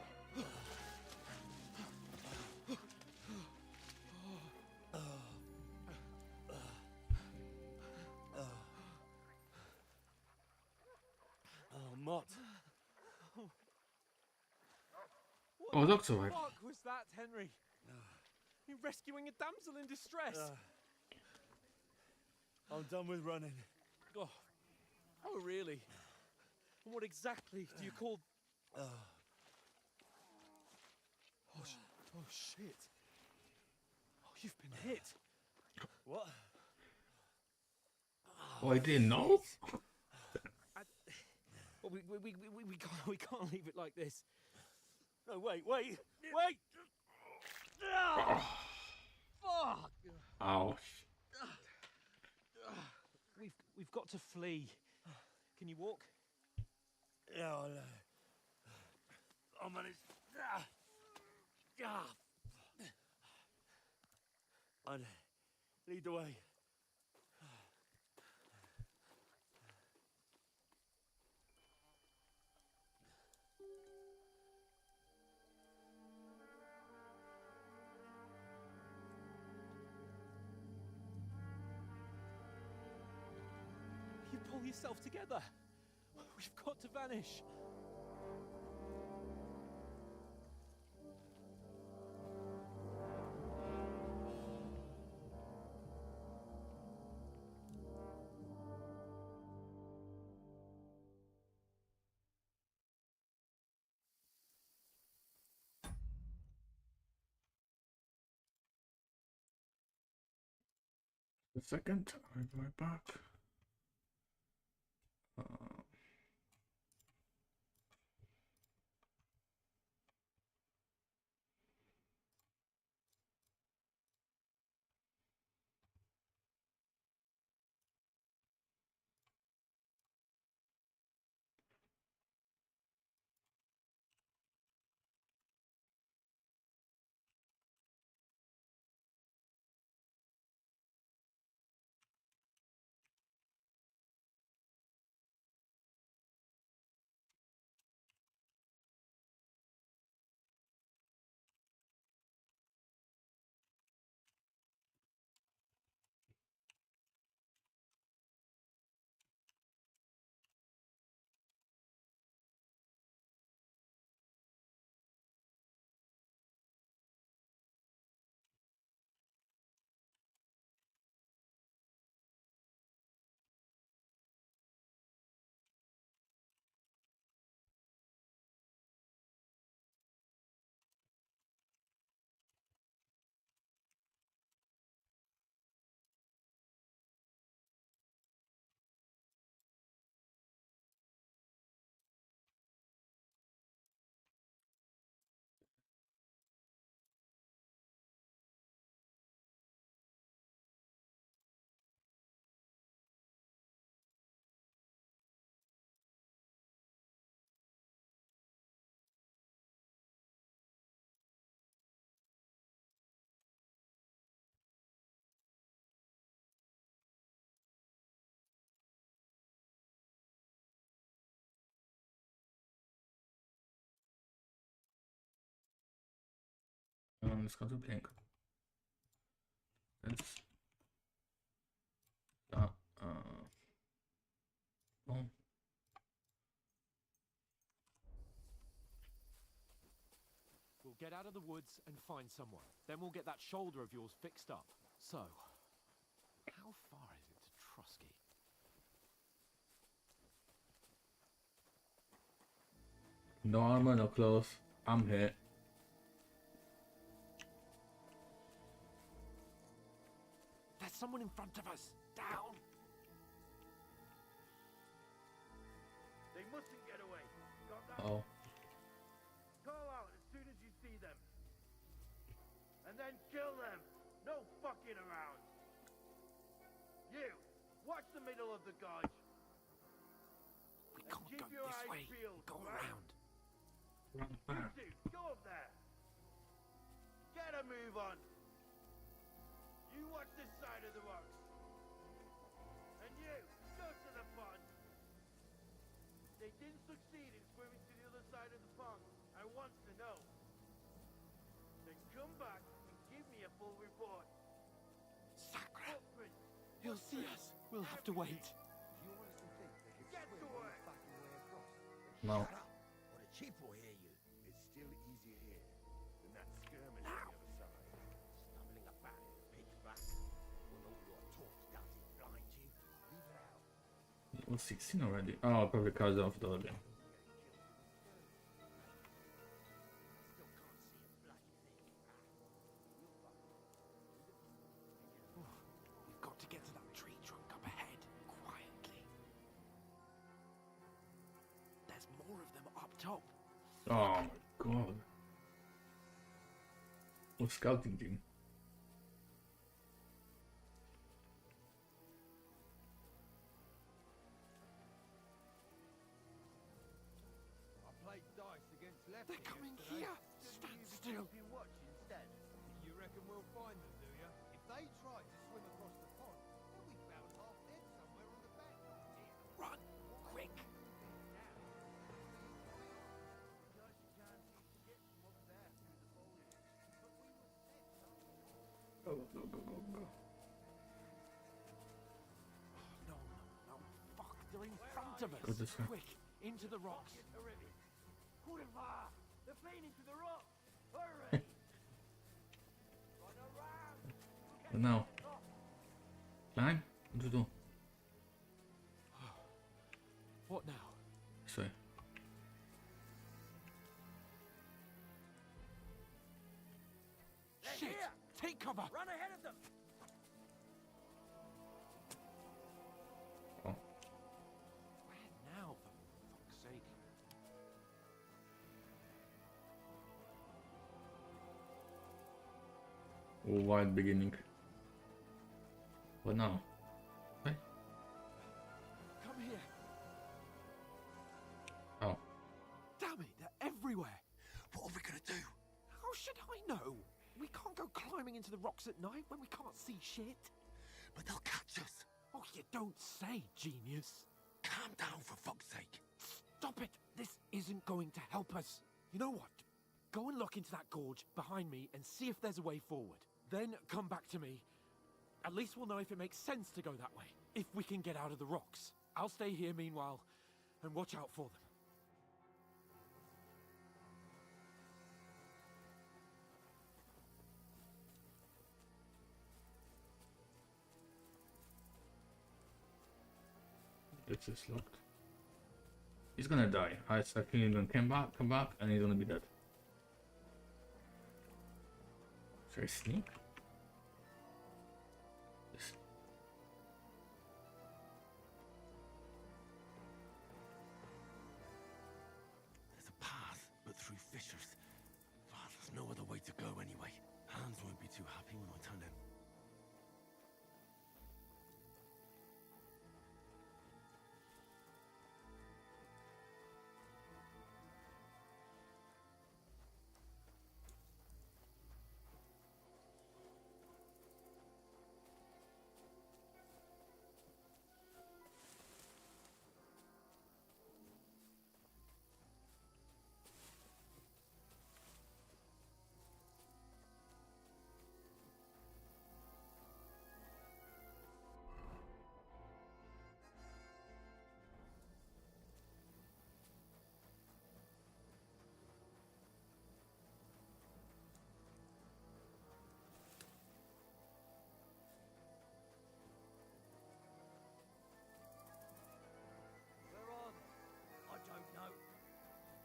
Oh, Mott. Oh, that's alright. What the fuck was that, Henry? You rescuing a damsel in distress? I'm done with running. Oh, oh really? And what exactly do you call... Oh, oh shit. Oh, you've been hit. What? Oh, I didn't know. Well, we can't leave it like this. No, wait! Wait! Fuck! Ouch. We've got to flee. Can you walk? Yeah, I'll manage. I'd lead the way. You pull yourself together. We've got to vanish. A second. I'll be right back. Let's go to pink. Let's start. Boom. We'll get out of the woods and find someone. Then we'll get that shoulder of yours fixed up. So, how far is it to Trusky? No armor, no clothes. I'm here. There's someone in front of us. Down. Oh. Go out as soon as you see them. And then kill them. No fucking around. You, watch the middle of the gorge. We can't go this way. Go around. You two, go up there. Get a move on. You watch this side of the rocks. And you, go to the pond. They didn't succeed in swimming to the other side of the pond. I want to know. Then come back and give me a full report. Sacre! He'll see us. We'll have to wait. You honestly think they could Get swim to on work. the fucking way across? No. Shut up, or the chief will hear you. It's still easier here than that skirmish on the other side. Stumbling about in the pitch black. When all your talk does is blind you. Leave it out. It was 16 already. Oh, probably because of the other. We've got to get to that tree trunk up ahead, quietly. There's more of them up top. Oh my god. What scouting team? I played dice against lefty. They're coming yesterday. here. Stand still. Keep your watch instead. You reckon we'll find them, do you? If they try to swim across the pond, they'll be found half dead somewhere on the bank. Run! Quick! Go, go, go, go, go. No, no, no. Fuck, they're in front of us. Go this way. Quick, into the rocks. They're playing into the rock. Hurry! Run around. But now. Climb? What do you do? What now? This way. They're Shit! here. Take cover! Run ahead of them. Oh. Where now, for fuck's sake? Wild beginning. What now? Hey. Come here. Oh. Damn it, they're everywhere. What are we gonna do? How should I know? We can't go climbing into the rocks at night when we can't see shit. But they'll catch us. Oh, you don't say, genius. Calm down, for fuck's sake. Stop it. This isn't going to help us. You know what? Go and look into that gorge behind me and see if there's a way forward. Then come back to me. At least we'll know if it makes sense to go that way. If we can get out of the rocks. I'll stay here meanwhile and watch out for them. This is locked. He's gonna die. I think he's gonna come back, and he's gonna be dead. Should I sneak? Yes. There's a path, but through fissures. Ah, there's no other way to go anyway. Hans won't be too happy when I turn in.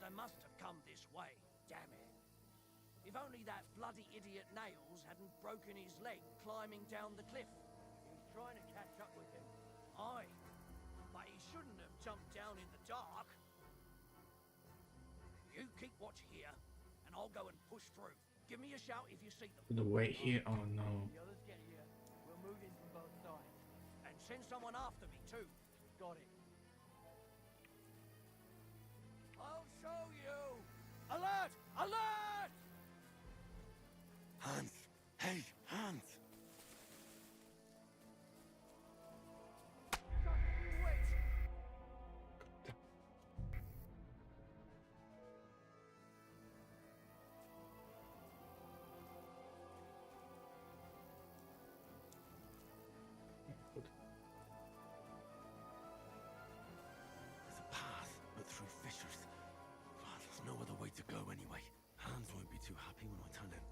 They must have come this way, damn it. If only that bloody idiot Nails hadn't broken his leg climbing down the cliff. He was trying to catch up with him. Aye, but he shouldn't have jumped down in the dark. watch here, and I'll go and push through. Give me a shout if you see them. The way here. Oh no. The others get here. We'll move in from both sides. And send someone after me too. Got it. I'll show you. Alert! Alert! Hans! Hey, Hans! There's a path, but through fissures. Ah, there's no other way to go anyway. Hans won't be too happy when I tell him.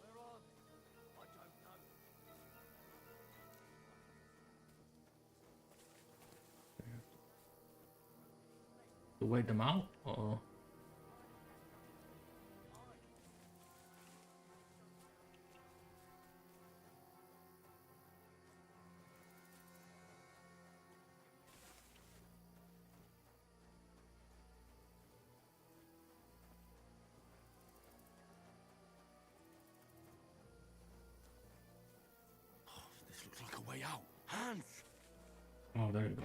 Where are they? I don't know. To wait them out, or This looks like a way out. Hans! oh, there you go.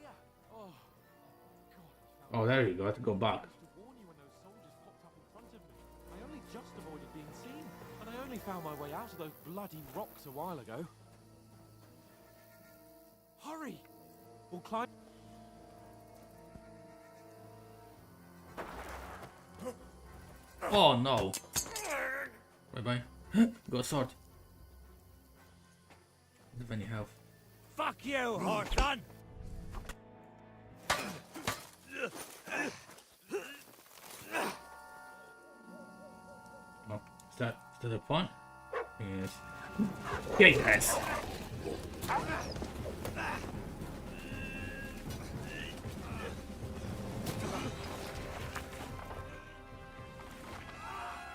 Yeah. Oh. Oh, there you go. I have to go back. To warn you when those soldiers popped up in front of me. I only just avoided being seen, and I only found my way out of those bloody rocks a while ago. Hurry! We'll climb. Oh no. Bye bye. Got a sword. Don't have any health. Fuck you, Horton! Oh, is that the point? Yes. Yes.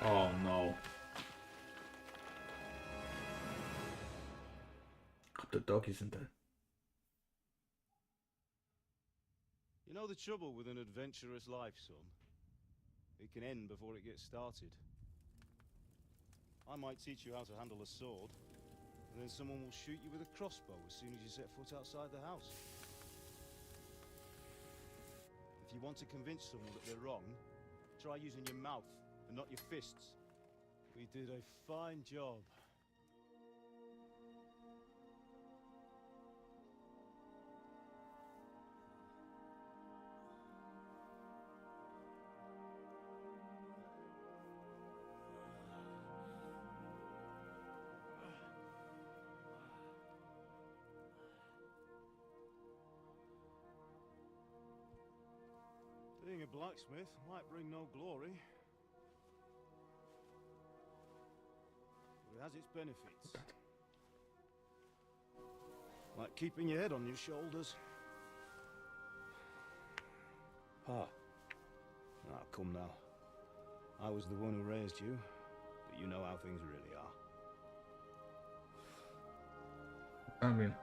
Oh no. The dog isn't there. You know the trouble with an adventurous life, son? It can end before it gets started. I might teach you how to handle a sword, and then someone will shoot you with a crossbow as soon as you set foot outside the house. If you want to convince someone that they're wrong, try using your mouth and not your fists. We did a fine job. Being a blacksmith might bring no glory, but it has its benefits. Like keeping your head on your shoulders. Pa. Ah, come now. I was the one who raised you, but you know how things really are. I mean,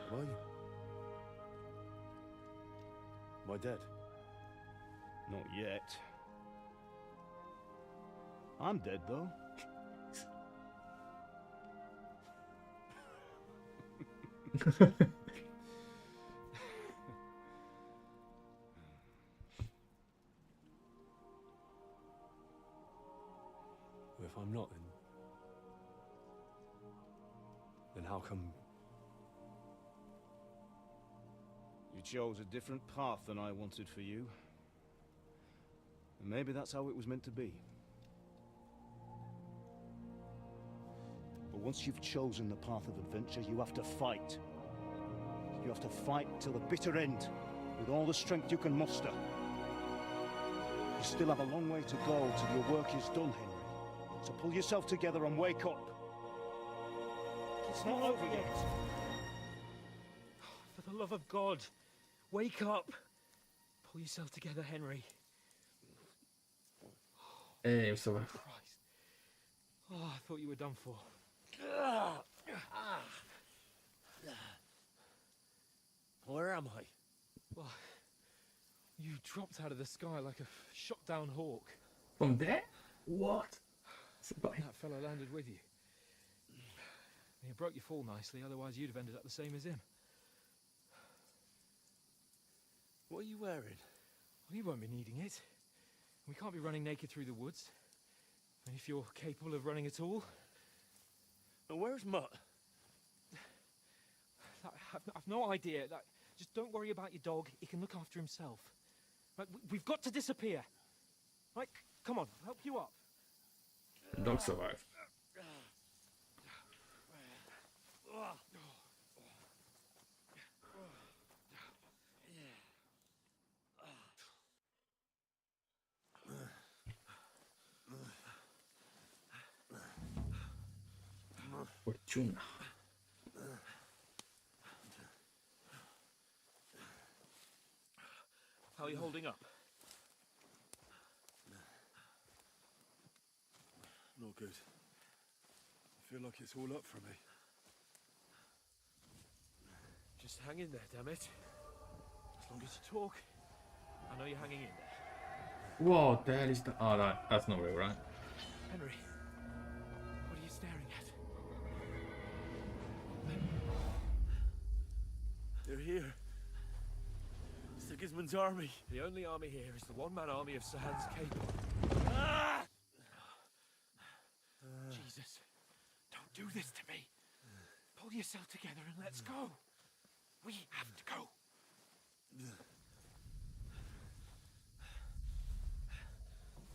Why? Why dead? Not yet. I'm dead, though. Well, if I'm not, then how come? You chose a different path than I wanted for you. And maybe that's how it was meant to be. But once you've chosen the path of adventure, you have to fight. You have to fight till the bitter end, with all the strength you can muster. You still have a long way to go till your work is done, Henry. So pull yourself together and wake up. It's not over yet. For the love of God, wake up. Pull yourself together, Henry. Hey, so Christ. Oh, I thought you were done for. Where am I? Well, you dropped out of the sky like a shot-down hawk. from there? What? That fella landed with you. You broke your fall nicely, otherwise you'd have ended up the same as him. What are you wearing? Well, you won't be needing it. We can't be running naked through the woods. And if you're capable of running at all... And where's Mutt? I've no idea. Just don't worry about your dog. He can look after himself. Right, we've got to disappear. Right, come on, I'll help you up. The dog survived. Fortuna. How are you holding up? Not good. I feel like it's all up for me. Just hang in there, damn it. As long as you talk, I know you're hanging in there. Whoa, that is the... Oh, that's not real, right? Henry, what are you staring at? They're here. Sigismund's army. The only army here is the one-man army of Sahan's Cape. Ah! Jesus, don't do this to me. Pull yourself together and let's go. We have to go.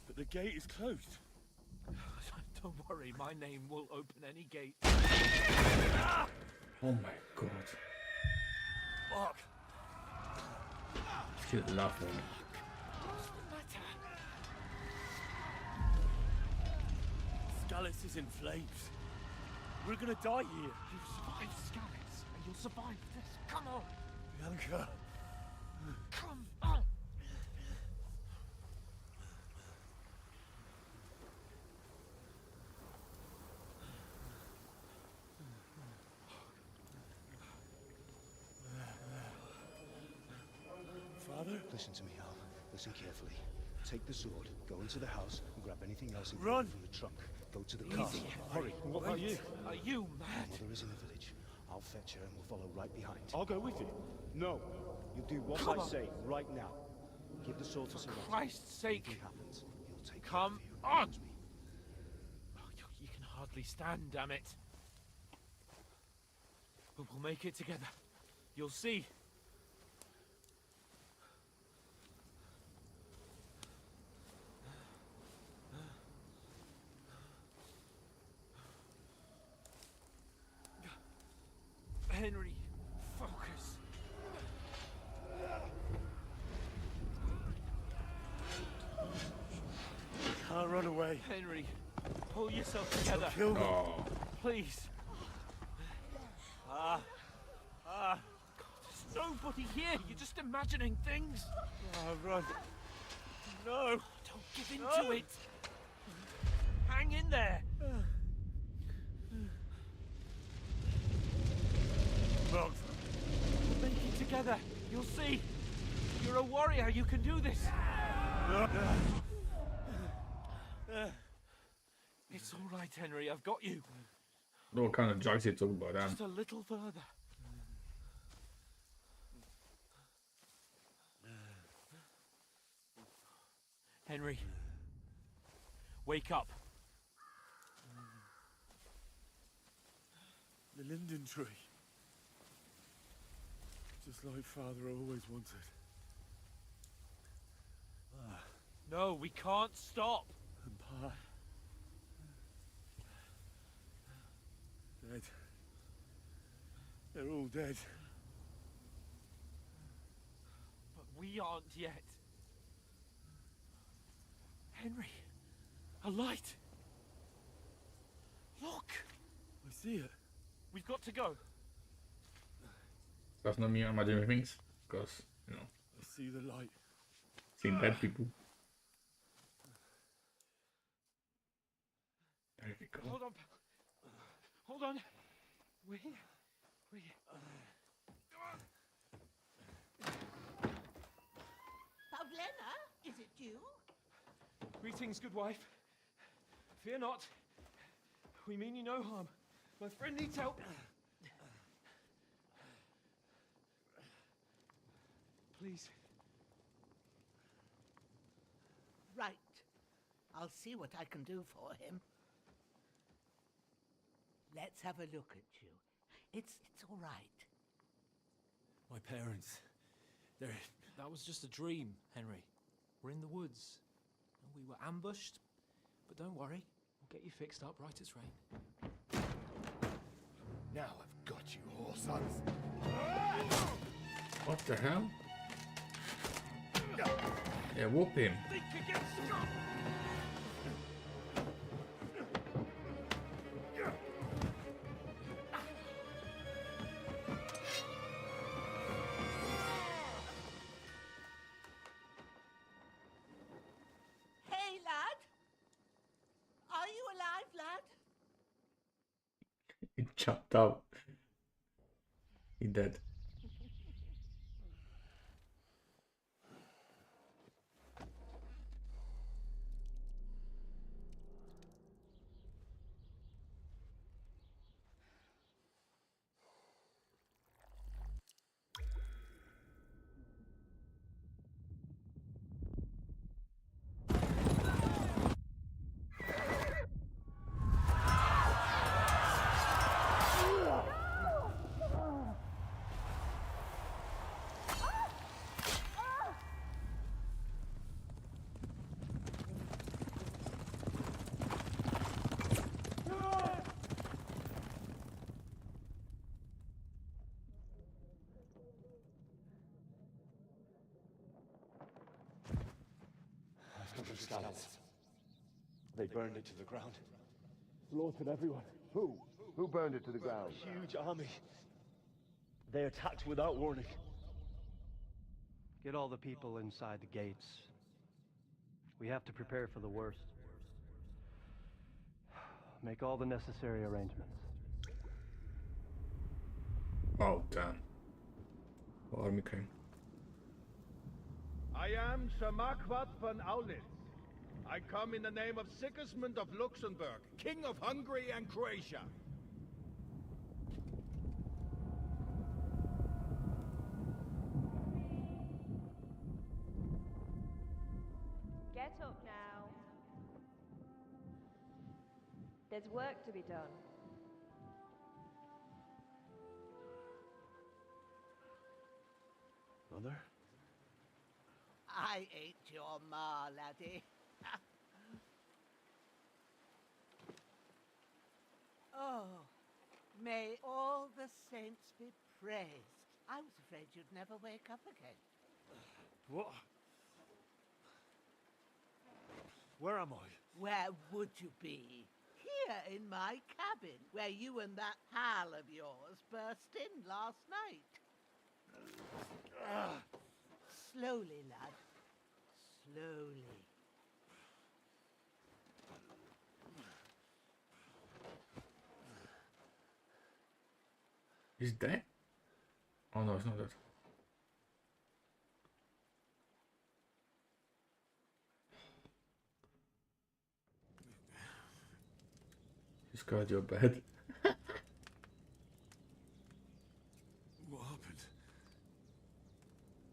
But the gate is closed. Don't worry, my name will open any gate. Oh my god. Fuck. She's laughing. What's the matter? Skalitz is in flames. We're gonna die here. You survived Skalitz, and you'll survive this. Come on. Bianca. Come on. Father? Listen to me, Al. Listen carefully. Take the sword, go into the house, and grab anything else Run! from the trunk. Go to the Easy, castle. Henry. Hurry. What about you? Are you mad? Mother is in the village. I'll fetch her and we'll follow right behind. I'll go with you. No. You'll do what Come I on. say right now. Give the sword to For Sir Christ's sake. Anything happens, he'll take Come care of you. on. Promise me. Oh, you can hardly stand, damn it. But we'll make it together. You'll see. Henry, focus. Can't run away. Henry, pull yourself together. Kill them. Oh. Please. Ah. There's nobody here. You're just imagining things. Oh, run. No. Don't give in to it. Hang in there. Mug. We'll make it together. You'll see. You're a warrior. You can do this. It's all right, Henry. I've got you. What kind of drugs you talking about, Dan? Just a little further. Henry, wake up. The linden tree. Just like Father always wanted. No, we can't stop. And Pa. Dead. They're all dead. But we aren't yet. Henry, a light. Look. I see it. We've got to go. That's not me imagining things, because, you know. I see the light. Seeing dead people. There we go. Hold on. Hold on. We. Pavlena, is it you? Greetings, good wife. Fear not. We mean you no harm. My friend needs help. Please. Right. I'll see what I can do for him. Let's have a look at you. It's all right. My parents. They're... That was just a dream, Henry. We're in the woods. And we were ambushed. But don't worry. We'll get you fixed up right as rain. Now I've got you, whore sons. What the hell? Yeah, whoop him. Hey, lad. Are you alive, lad? He chopped out. He dead. Scouts. They burned it to the ground. Slaughtered everyone. Who? Who burned it to the ground? A huge army. They attacked without warning. Get all the people inside the gates. We have to prepare for the worst. Make all the necessary arrangements. Oh, damn. Army came. I am Sir Marquardt von Aulitz. I come in the name of Sigismund of Luxembourg, King of Hungary and Croatia. Get up now. There's work to be done. Mother? I ain't your ma, laddie. Oh, may all the saints be praised. I was afraid you'd never wake up again. What? Where am I? Where would you be? Here in my cabin, where you and that pal of yours burst in last night. Slowly, lad. Slowly. He's dead? Oh no, it's not dead. He's got your bed. What happened?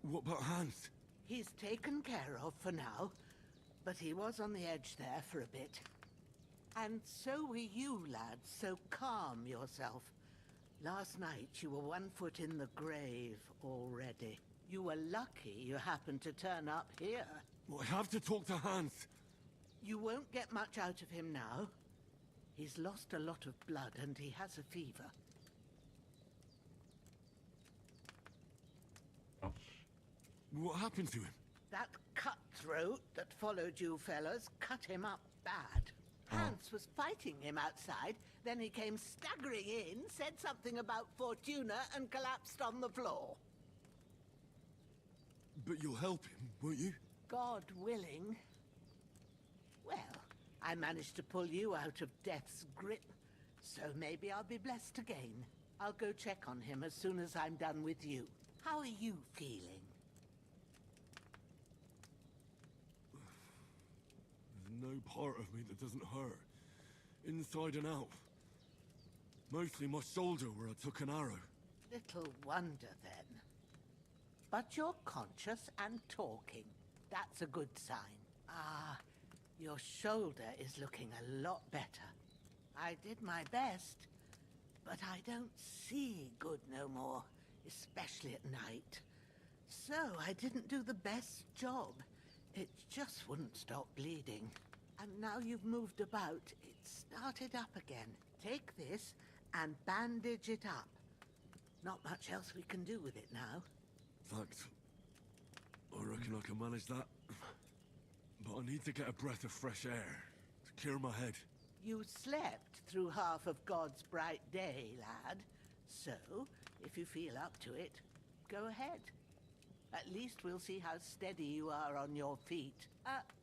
What about Hans? He's taken care of for now, but he was on the edge there for a bit. And so were you, lad, so calm yourself. Last night you were 1 foot in the grave already. You were lucky you happened to turn up here. Well, I have to talk to Hans. You won't get much out of him now. He's lost a lot of blood and he has a fever. What happened to him? That cutthroat that followed you fellas cut him up bad. Hans was fighting him outside, then he came staggering in, said something about Fortuna, and collapsed on the floor. But you'll help him, won't you? God willing. Well, I managed to pull you out of death's grip, so maybe I'll be blessed again. I'll go check on him as soon as I'm done with you. How are you feeling? There's no part of me that doesn't hurt. Inside and out. Mostly my shoulder where I took an arrow. Little wonder then. But you're conscious and talking. That's a good sign. Ah, your shoulder is looking a lot better. I did my best, but I don't see good no more, especially at night. So I didn't do the best job. It just wouldn't stop bleeding. And now you've moved about, it started up again. Take this and bandage it up. Not much else we can do with it now. Thanks. I reckon I can manage that. But I need to get a breath of fresh air to clear my head. You slept through half of God's bright day, lad. So, if you feel up to it, go ahead. At least we'll see how steady you are on your feet.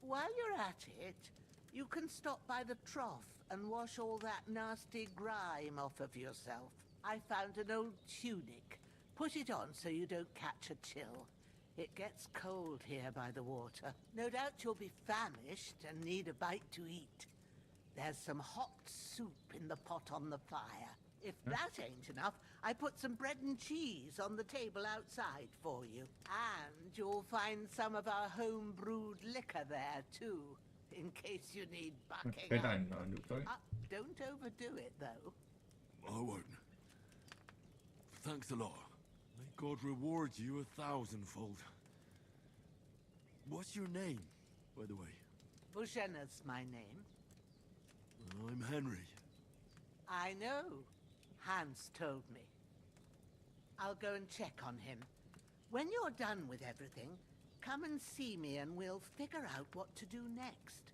While you're at it, you can stop by the trough and wash all that nasty grime off of yourself. I found an old tunic. Put it on so you don't catch a chill. It gets cold here by the water. No doubt you'll be famished and need a bite to eat. There's some hot soup in the pot on the fire. If that ain't enough, I put some bread and cheese on the table outside for you. And you'll find some of our home-brewed liquor there, too, in case you need bucking up. Don't overdo it, though. I won't. Thanks a lot. May God reward you 1,000-fold. What's your name, by the way? Bushenna's my name. I'm Henry. I know. Hans told me. I'll go and check on him. When you're done with everything, come and see me and we'll figure out what to do next.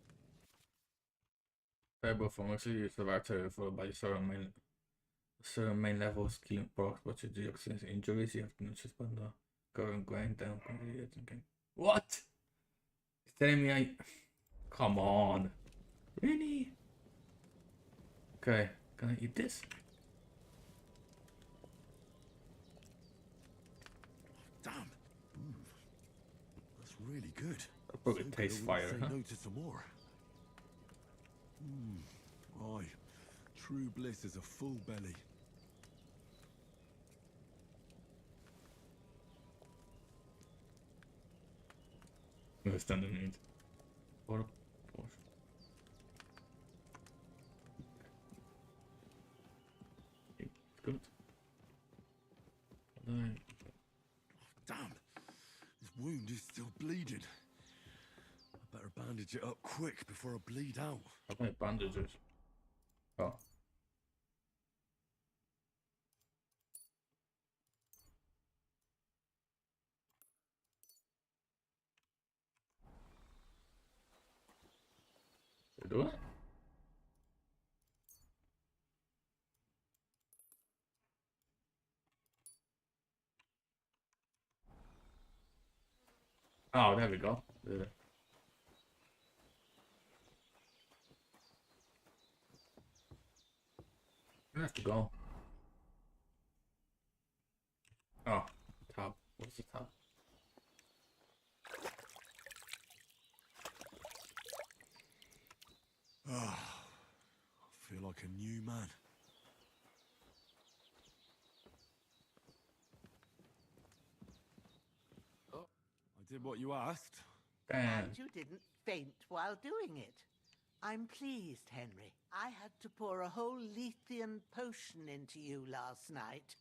Terrible performance is survived followed by certain main level skill procs, but you do experience injuries, you have to just spend the current grind down completely again. What? He's telling me I... Come on. Really? Okay, can I eat this? Damn. That's really good. That probably tastes fire, say huh? no to some more. Aye. True bliss is a full belly. No standard need. What a portion. It's good. Then Damn. This wound is still bleeding. I better bandage it up quick before I bleed out. how many bandages? Oh. You do it? Oh, there we go. Did it. I have to go. Oh, tab. What's the tab? I feel like a new man. Oh, I did what you asked. And you didn't faint while doing it. I'm pleased, Henry. I had to pour a whole Lethean potion into you last night.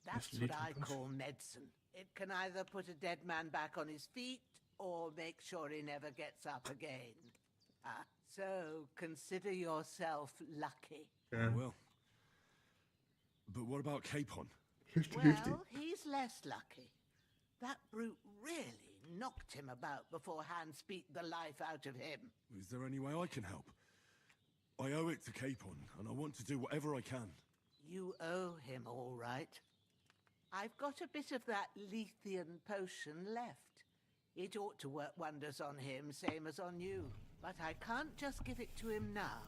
That's what I call medicine. It can either put a dead man back on his feet or make sure he never gets up again. So consider yourself lucky. Yeah. Well. But what about Capon? Well, he's less lucky. That brute really knocked him about before Hans beat the life out of him. Is there any way I can help? I owe it to Capon, and I want to do whatever I can. You owe him, all right. I've got a bit of that Lethean potion left. It ought to work wonders on him, same as on you. But I can't just give it to him now.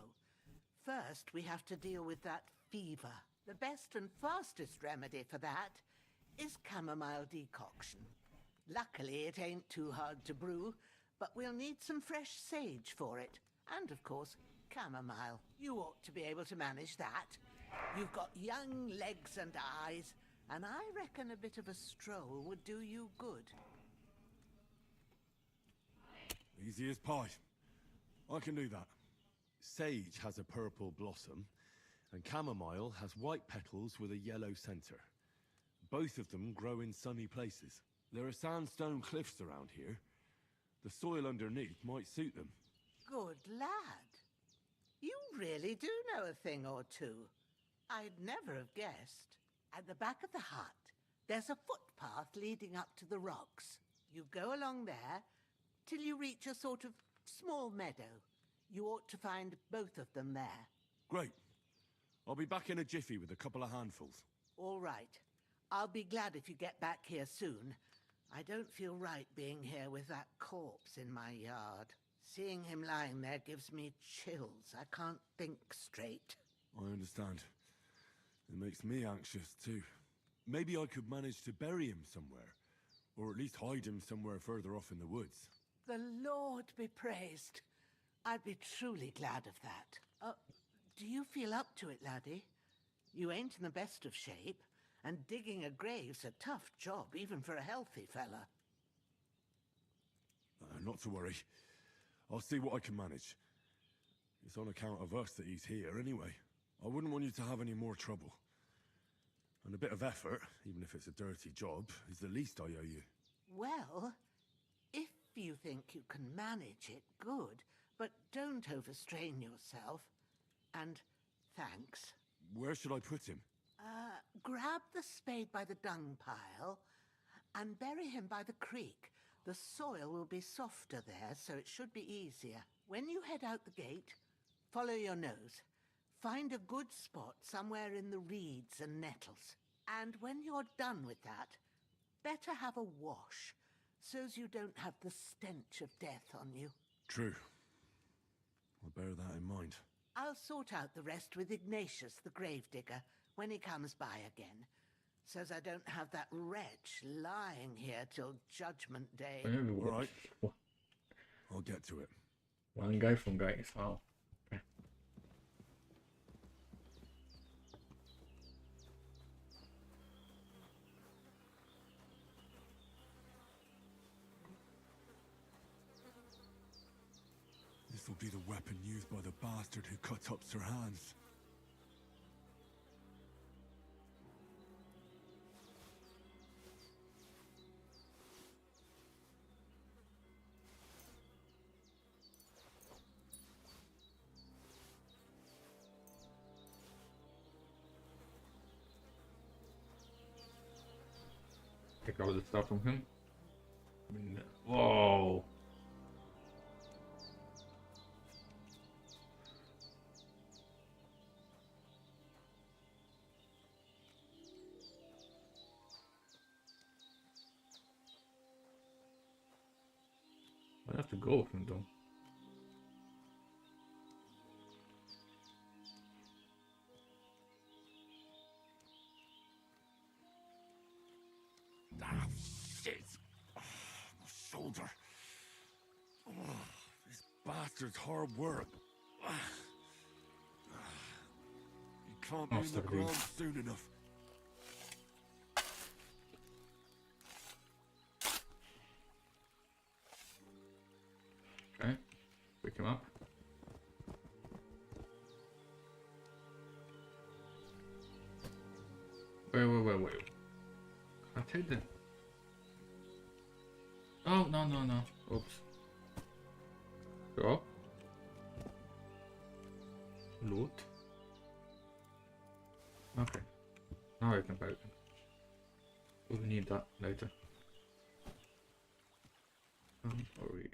First, we have to deal with that fever. The best and fastest remedy for that is chamomile decoction. Luckily, it ain't too hard to brew, but we'll need some fresh sage for it. And, of course, chamomile. You ought to be able to manage that. You've got young legs and eyes, and I reckon a bit of a stroll would do you good. Easy as pie. I can do that. Sage has a purple blossom, and chamomile has white petals with a yellow center. Both of them grow in sunny places. There are sandstone cliffs around here. The soil underneath might suit them. Good lad. You really do know a thing or two. I'd never have guessed. At the back of the hut, there's a footpath leading up to the rocks. You go along there till you reach a sort of small meadow. You ought to find both of them there. Great. I'll be back in a jiffy with a couple of handfuls. All right. I'll be glad if you get back here soon. I don't feel right being here with that corpse in my yard. Seeing him lying there gives me chills. I can't think straight. I understand. It makes me anxious too. Maybe I could manage to bury him somewhere, or at least hide him somewhere further off in the woods. The Lord be praised. I'd be truly glad of that. Do you feel up to it, laddie? You ain't in the best of shape, and digging a grave's a tough job, even for a healthy fella. Not to worry. I'll see what I can manage. It's on account of us that he's here anyway. I wouldn't want you to have any more trouble. And a bit of effort, even if it's a dirty job, is the least I owe you. Well, if you think you can manage it, good. But don't overstrain yourself. And thanks. Where should I put him? Grab the spade by the dung pile and bury him by the creek. The soil will be softer there, so it should be easier. When you head out the gate, follow your nose. Find a good spot somewhere in the reeds and nettles. And when you're done with that, better have a wash, so's you don't have the stench of death on you. True. I'll bear that in mind. I'll sort out the rest with Ignatius, the gravedigger, when he comes by again, so's I don't have that wretch lying here till Judgment Day. All right. I'll get to it. One guy from guys. Wow. Okay. This will be the weapon used by the bastard who cut up Sir Hans. Take all the stuff from him. Whoa. I have to go with him though. Ah, shit! Oh, my shoulder. Oh, this bastard's hard work. He can't be in the ground soon enough. Okay, pick him up. Wait. I take them. Oh, no. Oops. Go. Loot. Okay. Now I can buy them. We'll need that later. Hurry.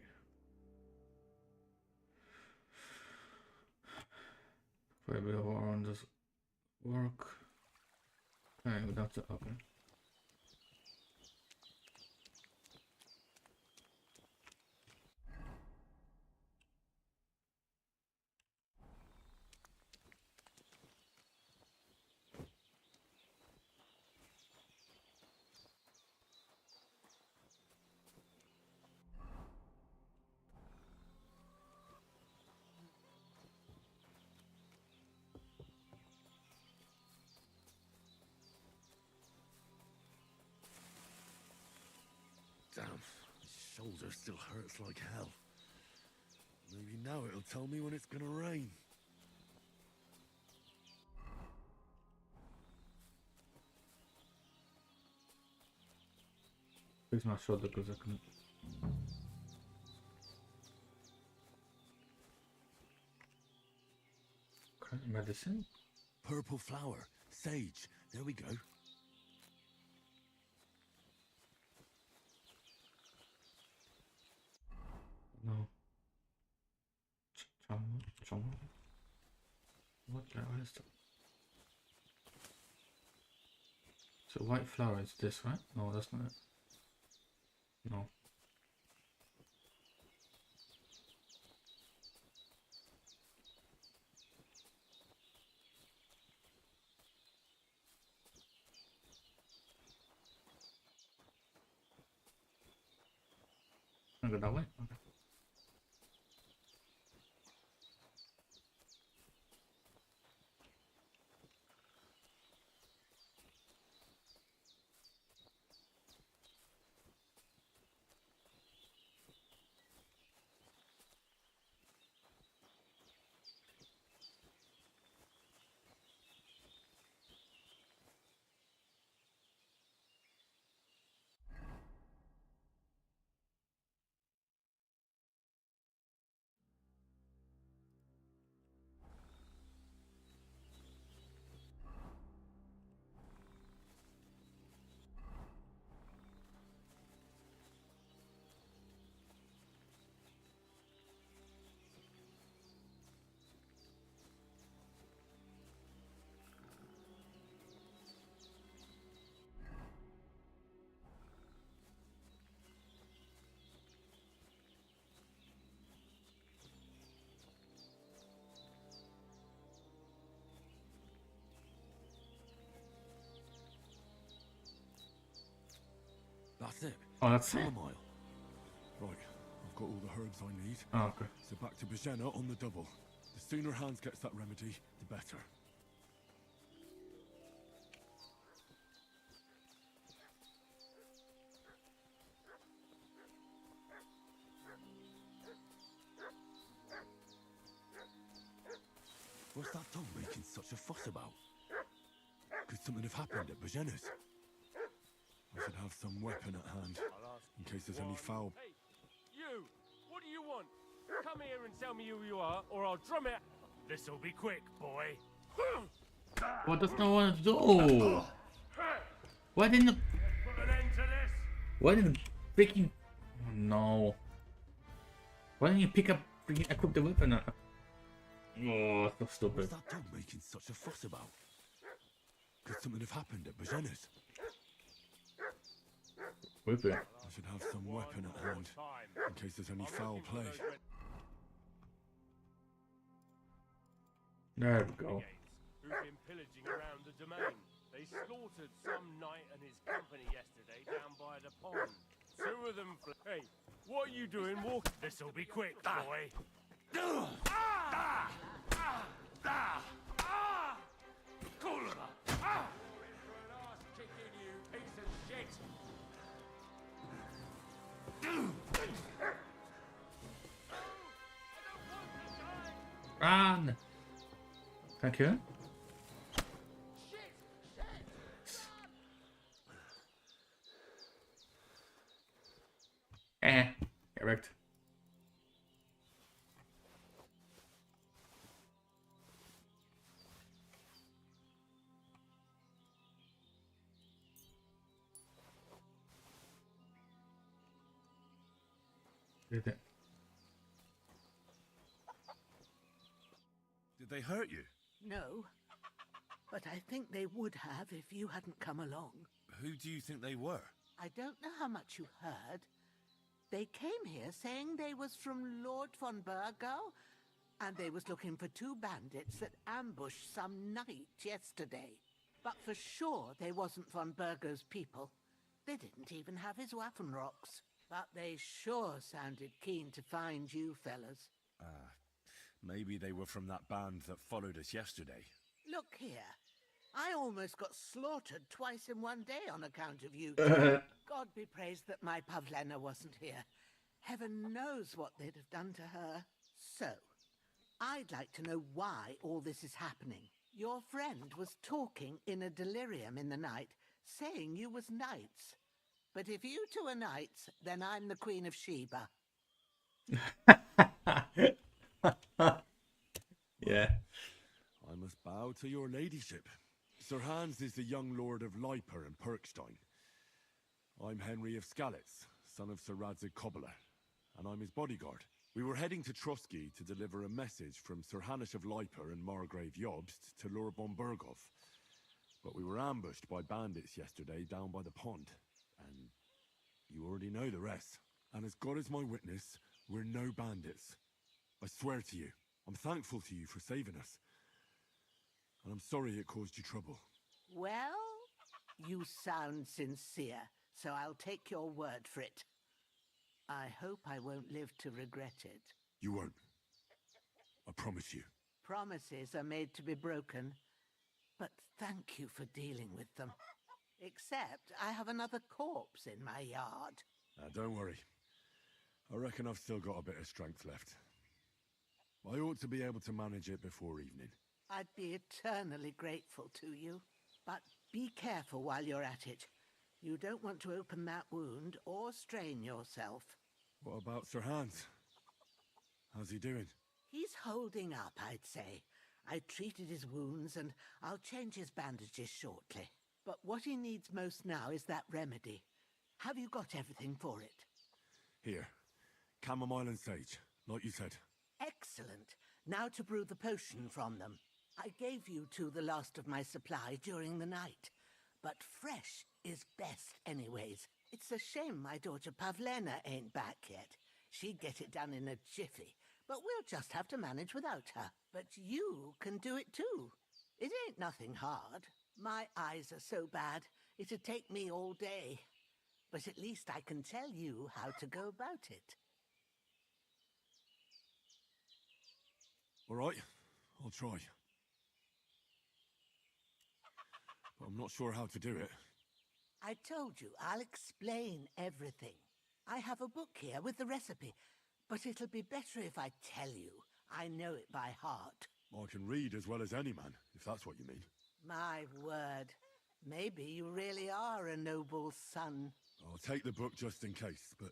Maybe around this work. Okay, we have to. Okay. Damn, my shoulder still hurts like hell. Maybe now it'll tell me when it's gonna rain. Fix my shoulder because I couldn't. Okay, medicine. Purple flower, sage. There we go. No. Chum. What the hell is that? So white flower is this, right? No, that's not it. No. I go that way? Okay. That's it. Oh, that's it. Chamomile. Right, I've got all the herbs I need. Oh, okay. So back to Bajena on the double. The sooner Hans gets that remedy, the better. What's that dog making such a fuss about? Could something have happened at Bajena's? I should have some weapon at hand, in case there's any foul. Hey, you! What do you want? Come here and tell me who you are, or I'll drum it. This'll be quick, boy. What does no one do? Why didn't the... Put an end to this. Why didn't freaking... Oh no. Why didn't you pick up freaking equip the weapon? Oh, so stupid. What's that dog making such a fuss about? Could something have happened at Bajena's? Weapon. I should have some weapon at hand, in case there's any foul play. There we go. Who've been pillaging around the domain. They slaughtered some knight and his company yesterday down by the pond. Two of them Hey, what are you doing walking? This'll be quick, boy. Run! Thank you. Get wrecked. Did it? Did they hurt you? No, but I think they would have if you hadn't come along. Who do you think they were? I don't know how much you heard. They came here saying they was from Lord von Burgo, and they was looking for two bandits that ambushed some knight yesterday. But for sure they wasn't von Burgo's people. They didn't even have his Waffenrocks. But they sure sounded keen to find you fellas. Maybe they were from that band that followed us yesterday. Look here. I almost got slaughtered twice in one day on account of you two. God be praised that my Pavlena wasn't here. Heaven knows what they'd have done to her. So, I'd like to know why all this is happening. Your friend was talking in a delirium in the night, saying you was knights. But if you two are knights, then I'm the Queen of Sheba. Yeah. I must bow to your ladyship. Sir Hans is the young lord of Leiper and Perkstein. I'm Henry of Skalitz, son of Sir Radzig Cobbler, and I'm his bodyguard. We were heading to Trusky to deliver a message from Sir Hanish of Leiper and Margrave Jobst to Lord von Burgov. But we were ambushed by bandits yesterday down by the pond, and you already know the rest. And as God is my witness, we're no bandits. I swear to you, I'm thankful to you for saving us. And I'm sorry it caused you trouble. Well, you sound sincere, so I'll take your word for it. I hope I won't live to regret it. You won't. I promise you. Promises are made to be broken, but thank you for dealing with them. Except I have another corpse in my yard. Don't worry. I reckon I've still got a bit of strength left. I ought to be able to manage it before evening. I'd be eternally grateful to you. But be careful while you're at it. You don't want to open that wound or strain yourself. What about Sir Hans? How's he doing? He's holding up, I'd say. I treated his wounds and I'll change his bandages shortly. But what he needs most now is that remedy. Have you got everything for it? Here. Chamomile and sage, like you said. Excellent. Now to brew the potion from them. I gave you two the last of my supply during the night. But fresh is best anyways. It's a shame my daughter Pavlena ain't back yet. She'd get it done in a jiffy, but we'll just have to manage without her. But you can do it too. It ain't nothing hard. My eyes are so bad, it'd take me all day. But at least I can tell you how to go about it. All right, I'll try. But I'm not sure how to do it. I told you, I'll explain everything. I have a book here with the recipe, but it'll be better if I tell you. I know it by heart. I can read as well as any man, if that's what you mean. My word. Maybe you really are a noble son. I'll take the book just in case, but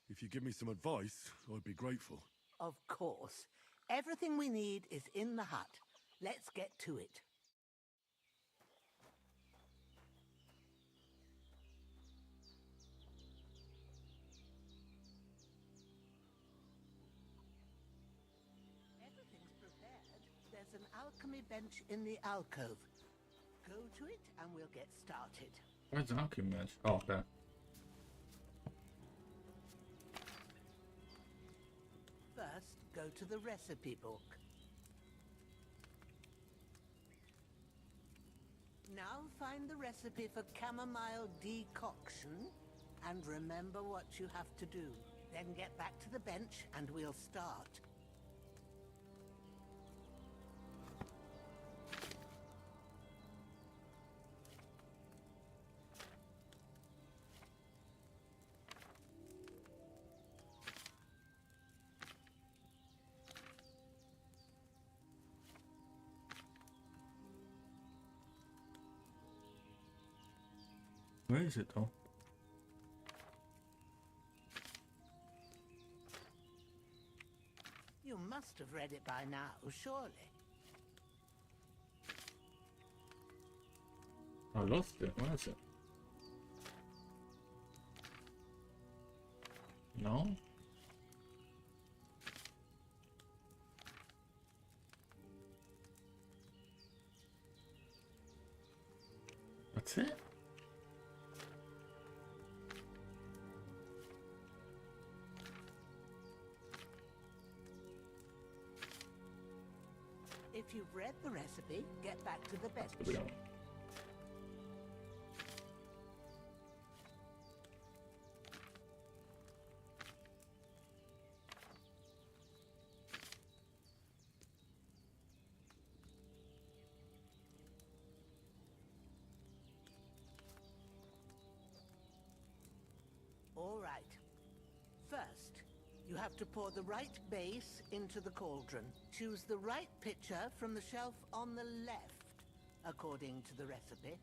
if you give me some advice, I'd be grateful. Of course. Everything we need is in the hut. Let's get to it. Everything's prepared. There's an alchemy bench in the alcove. Go to it and we'll get started. Where's the alchemy bench? Oh, there. First, go to the recipe book. Now find the recipe for chamomile decoction and remember what you have to do. Then get back to the bench and we'll start. Where is it though? You must have read it by now, surely. I lost it. Where is it? No? That's it? If you've read the recipe, get back to the bench. Here we go. You have to pour the right base into the cauldron. Choose the right pitcher from the shelf on the left, according to the recipe.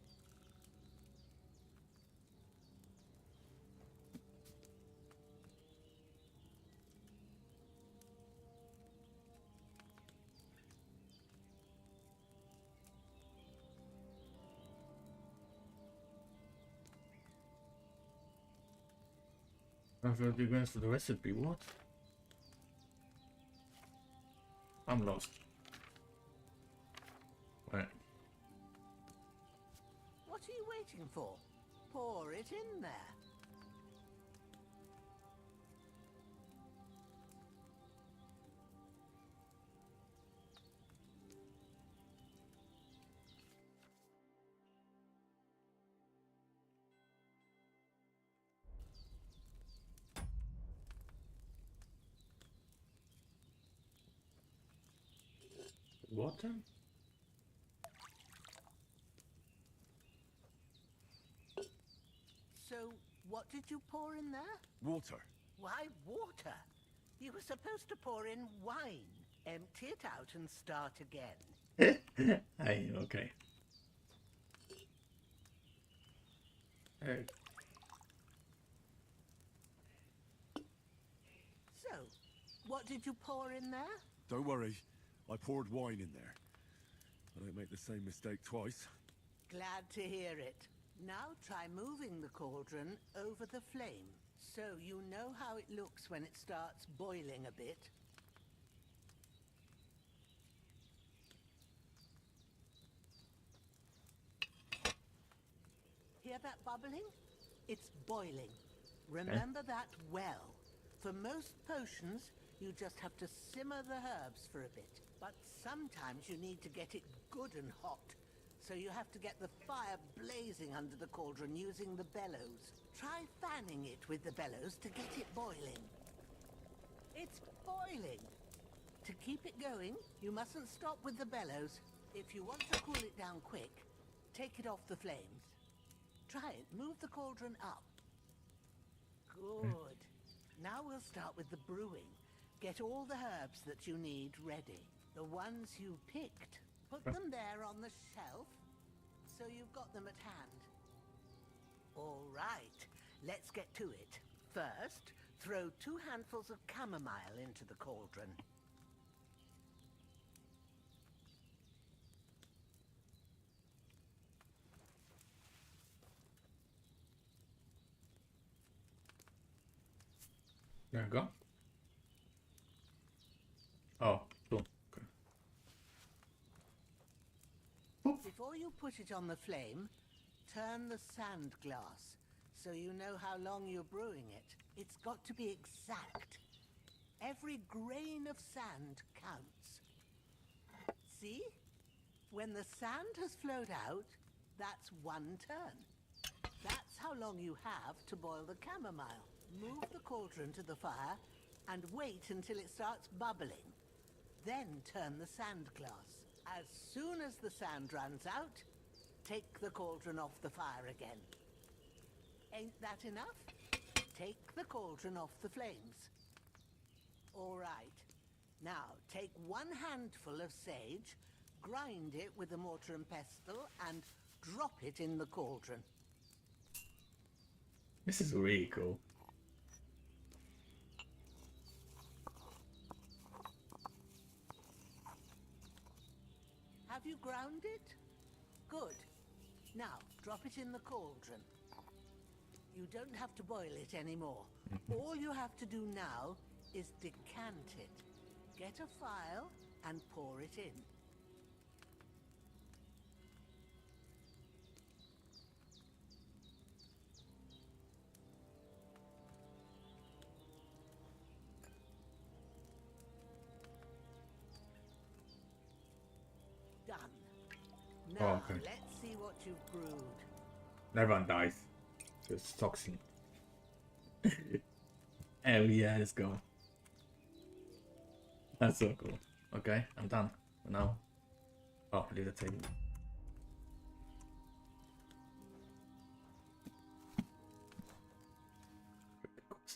After the advance to the recipe, what? I'm lost. Right. What are you waiting for? Pour it in there. Water? So, what did you pour in there? Water. Why water? You were supposed to pour in wine. Empty it out and start again. Hey, okay. Hey. So, what did you pour in there? Don't worry. I poured wine in there. I don't make the same mistake twice. Glad to hear it. Now try moving the cauldron over the flame, so you know how it looks when it starts boiling a bit. Hear that bubbling? It's boiling. Remember that well. For most potions, you just have to simmer the herbs for a bit. But sometimes you need to get it good and hot. So you have to get the fire blazing under the cauldron using the bellows. Try fanning it with the bellows to get it boiling. It's boiling. To keep it going, you mustn't stop with the bellows. If you want to cool it down quick, take it off the flames. Try it. Move the cauldron up. Good. Now we'll start with the brewing. Get all the herbs that you need ready. The ones you picked. Put them there on the shelf, so you've got them at hand. All right, let's get to it. First, throw 2 handfuls of chamomile into the cauldron. There you go. Oh, cool. Okay. Before you put it on the flame, turn the sand glass so you know how long you're brewing it. It's got to be exact. Every grain of sand counts. See? When the sand has flowed out, that's 1 turn. That's how long you have to boil the chamomile. Move the cauldron to the fire and wait until it starts bubbling. Then turn the sand glass. As soon as the sand runs out, take the cauldron off the fire again. Ain't that enough? Take the cauldron off the flames. All right. Now, take 1 handful of sage, grind it with a mortar and pestle, and drop it in the cauldron. This is really cool. Have you ground it? Good. Now, drop it in the cauldron. You don't have to boil it anymore. All you have to do now is decant it. Get a phial and pour it in. Done. Now, Oh, okay. let's see what you've brewed. Everyone dies. It's toxin. Oh yeah, let's go. That's so cool. Okay, I'm done. Now. Oh, leave the table.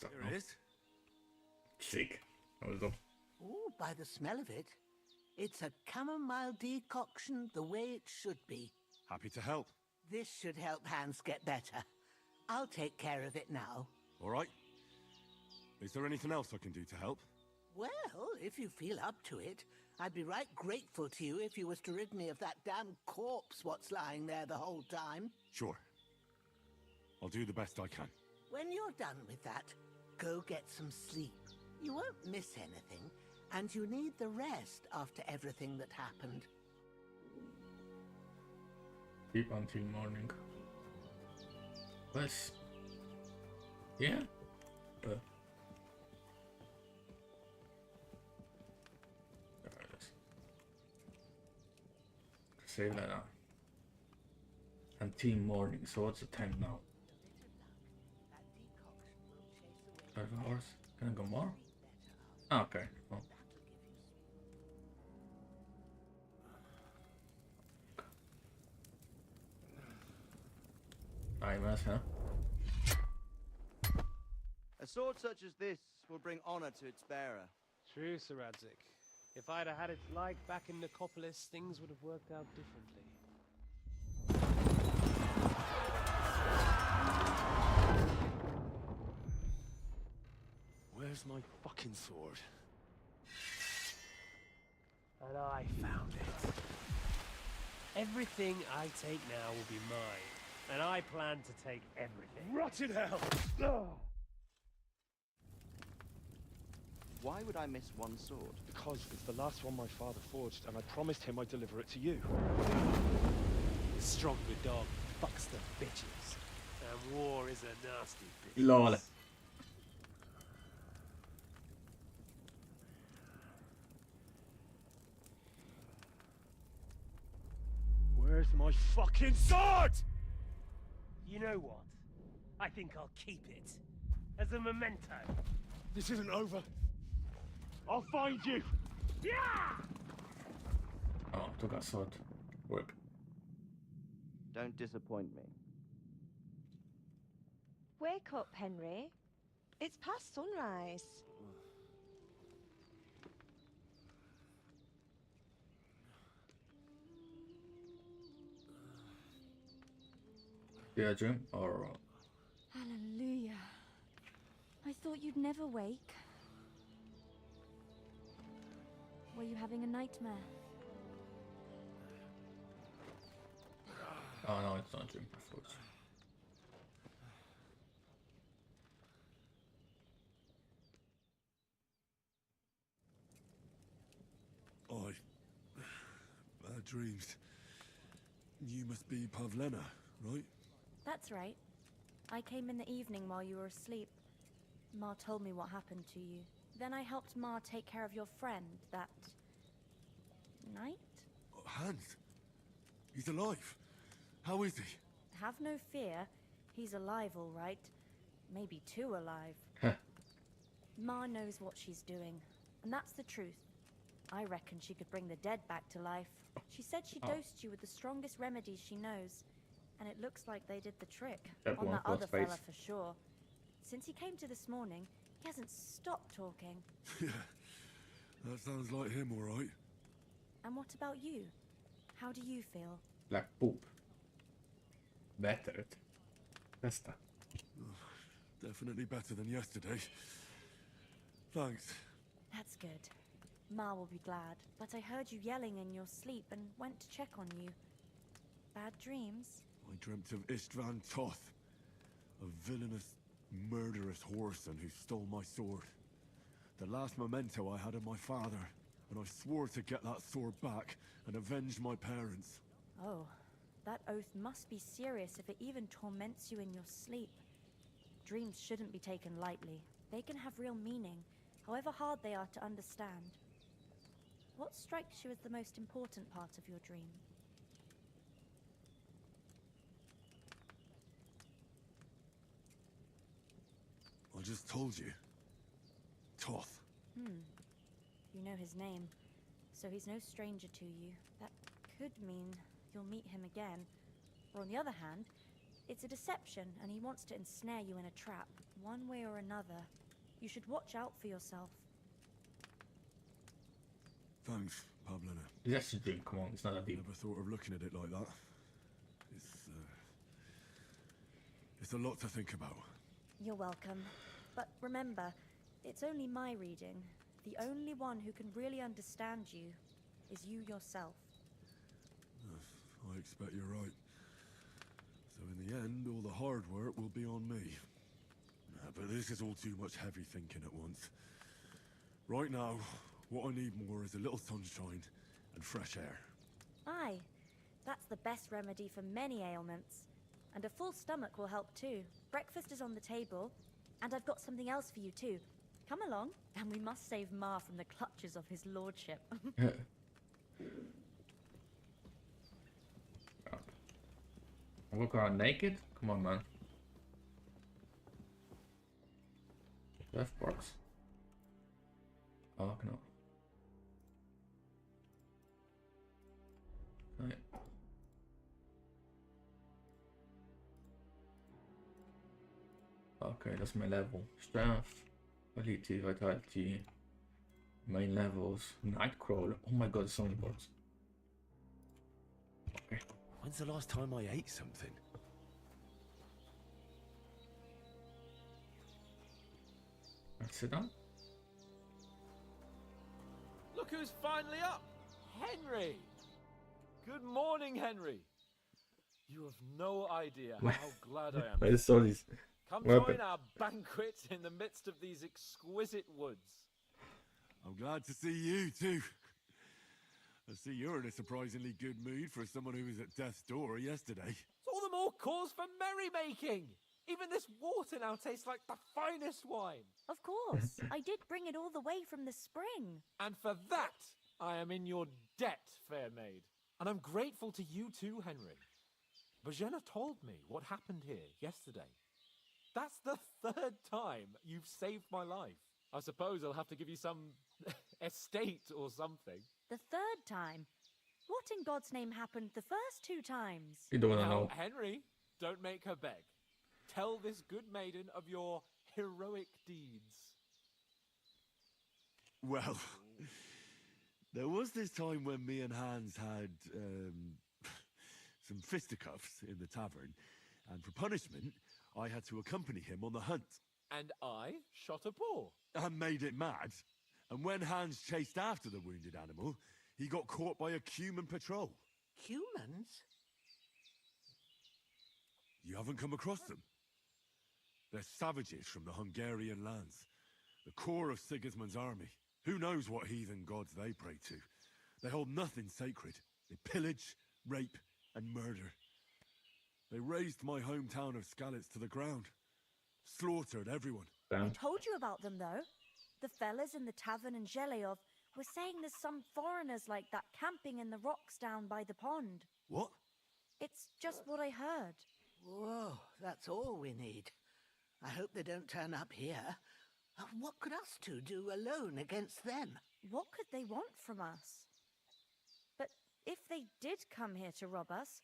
Here it is. sick. Also. Oh, by the smell of it, it's a chamomile decoction the way it should be. Happy to help. This should help Hans get better. I'll take care of it now. All right. Is there anything else I can do to help? Well, if you feel up to it, I'd be right grateful to you if you was to rid me of that damn corpse what's lying there the whole time. Sure. I'll do the best I can. When you're done with that, go get some sleep. You won't miss anything, and you need the rest after everything that happened. Sleep until morning. Yes. Yeah. Save that out. Until morning, so what's the time now? 5 hours? Can I go more? Oh, okay. Oh. IMS, huh? A sword such as this will bring honor to its bearer. True, Sir Radzik. If I'd have had its like back in Nicopolis, things would have worked out differently. Where's my fucking sword? And I found it. Everything I take now will be mine, and I plan to take everything. Rotted hell! Ugh. Why would I miss one sword? Because it's the last one my father forged, and I promised him I'd deliver it to you. Stronger dog fucks the bitches, and war is a nasty bitch. LOL. Where's my fucking sword? You know what? I think I'll keep it. As a memento. This isn't over. I'll find you! Yeah! Oh, took a sword. Work. Don't disappoint me. Wake up, Henry. It's past sunrise. Yeah, Jim, or Hallelujah. I thought you'd never wake. Were you having a nightmare? oh no, it's not Jim. I thought. Bad dreams. You must be Pavlena, right? That's right. I came in the evening while you were asleep. Ma told me what happened to you. Then I helped Ma take care of your friend that night? Hans? He's alive. How is he? Have no fear. He's alive, all right. Maybe too alive. Ma knows what she's doing, and that's the truth. I reckon she could bring the dead back to life. She said she dosed you with the strongest remedies she knows, and it looks like they did the trick. On that other fella for sure. Since he came to this morning, he hasn't stopped talking. Yeah, that sounds like him, all right. And what about you? How do you feel? Black poop. Better. Bästa. Definitely better than yesterday. Thanks. That's good. Ma will be glad, but I heard you yelling in your sleep and went to check on you. Bad dreams? I dreamt of Istvan Toth, a villainous, murderous whoreson who stole my sword. The last memento I had of my father, and I swore to get that sword back and avenge my parents. Oh, that oath must be serious if it even torments you in your sleep. Dreams shouldn't be taken lightly. They can have real meaning, however hard they are to understand. What strikes you as the most important part of your dream? I just told you. Toth. You know his name, so he's no stranger to you. That could mean you'll meet him again. Or on the other hand, it's a deception and he wants to ensnare you in a trap, one way or another. You should watch out for yourself. Thanks, Pavlina. Just a drink, come on, it's not that deep. Never thought of looking at it like that. It's a lot to think about. You're welcome. But remember, it's only my reading. The only one who can really understand you is you yourself. I expect you're right. So in the end, all the hard work will be on me. But this is all too much heavy thinking at once. Right now, what I need more is a little sunshine and fresh air. Aye, that's the best remedy for many ailments. And a full stomach will help too. Breakfast is on the table, and I've got something else for you too. Come along, and we must save Ma from the clutches of his lordship. I walk around naked? Come on, man. Left box. Oh, no. Right. Okay, that's my level. Strength, ability, vitality, main levels, Nightcrawler. Oh my god, so many bots. Okay. When's the last time I ate something? Let's sit down. Look who's finally up! Henry! Good morning, Henry! You have no idea how glad I am. I saw this. Come join our banquet in the midst of these exquisite woods. I'm glad to see you too. I see you're in a surprisingly good mood for someone who was at death's door yesterday. It's all the more cause for merrymaking! Even this water now tastes like the finest wine. Of course, I did bring it all the way from the spring. And for that, I am in your debt, fair maid. And I'm grateful to you too, Henry. Bajena told me what happened here yesterday. That's the third time you've saved my life. I suppose I'll have to give you some estate or something. The third time? What in God's name happened the first two times? You don't want to Now, know. Henry, don't make her beg. Tell this good maiden of your heroic deeds. Well, there was this time when me and Hans had some fisticuffs in the tavern, and for punishment, I had to accompany him on the hunt. And I shot a boar. And made it mad. And when Hans chased after the wounded animal, he got caught by a human patrol. Humans? You haven't come across them? They're savages from the Hungarian lands, the core of Sigismund's army. Who knows what heathen gods they pray to? They hold nothing sacred. They pillage, rape, and murder. They razed my hometown of Skalitz to the ground. Slaughtered everyone. I told you about them, though. The fellas in the tavern in Zheleov were saying there's some foreigners like that camping in the rocks down by the pond. What? It's just what I heard. Whoa, that's all we need. I hope they don't turn up here. What could us two do alone against them? What could they want from us? But if they did come here to rob us,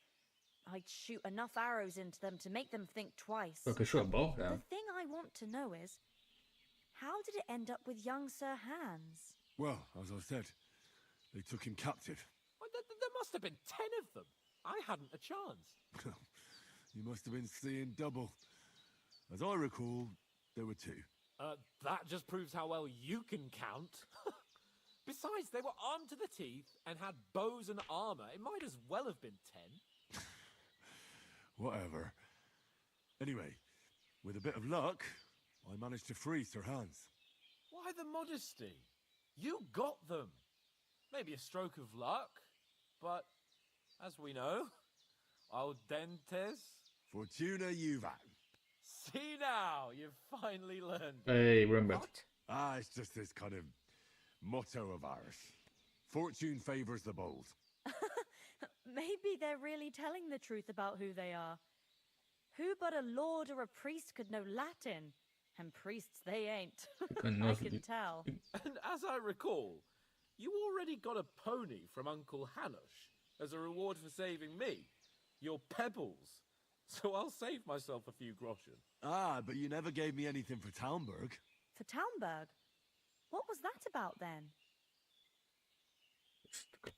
I'd shoot enough arrows into them to make them think twice. Okay, sure, both The then. thing I want to know is, how did it end up with young Sir Hans? Well, as I said, they took him captive. Well, there must have been 10 of them. I hadn't a chance. You must have been seeing double. As I recall, there were 2. That just proves how well you can count. Besides, they were armed to the teeth and had bows and armor. It might as well have been 10. Whatever. Anyway, with a bit of luck, I managed to free Sir Hans. Why the modesty? You got them. Maybe a stroke of luck, but as we know, al dentes. Fortuna juvat. See now, you've finally learned. Hey, remember. Ah, it's just this kind of motto of ours. Fortune favors the bold. Maybe they're really telling the truth about who they are. Who but a lord or a priest could know Latin? And priests they ain't. I can tell. And as I recall, you already got a pony from Uncle Hanush as a reward for saving me. Your pebbles. So I'll save myself a few groschen. Ah, but you never gave me anything for Talmberg. For Talmberg? What was that about then?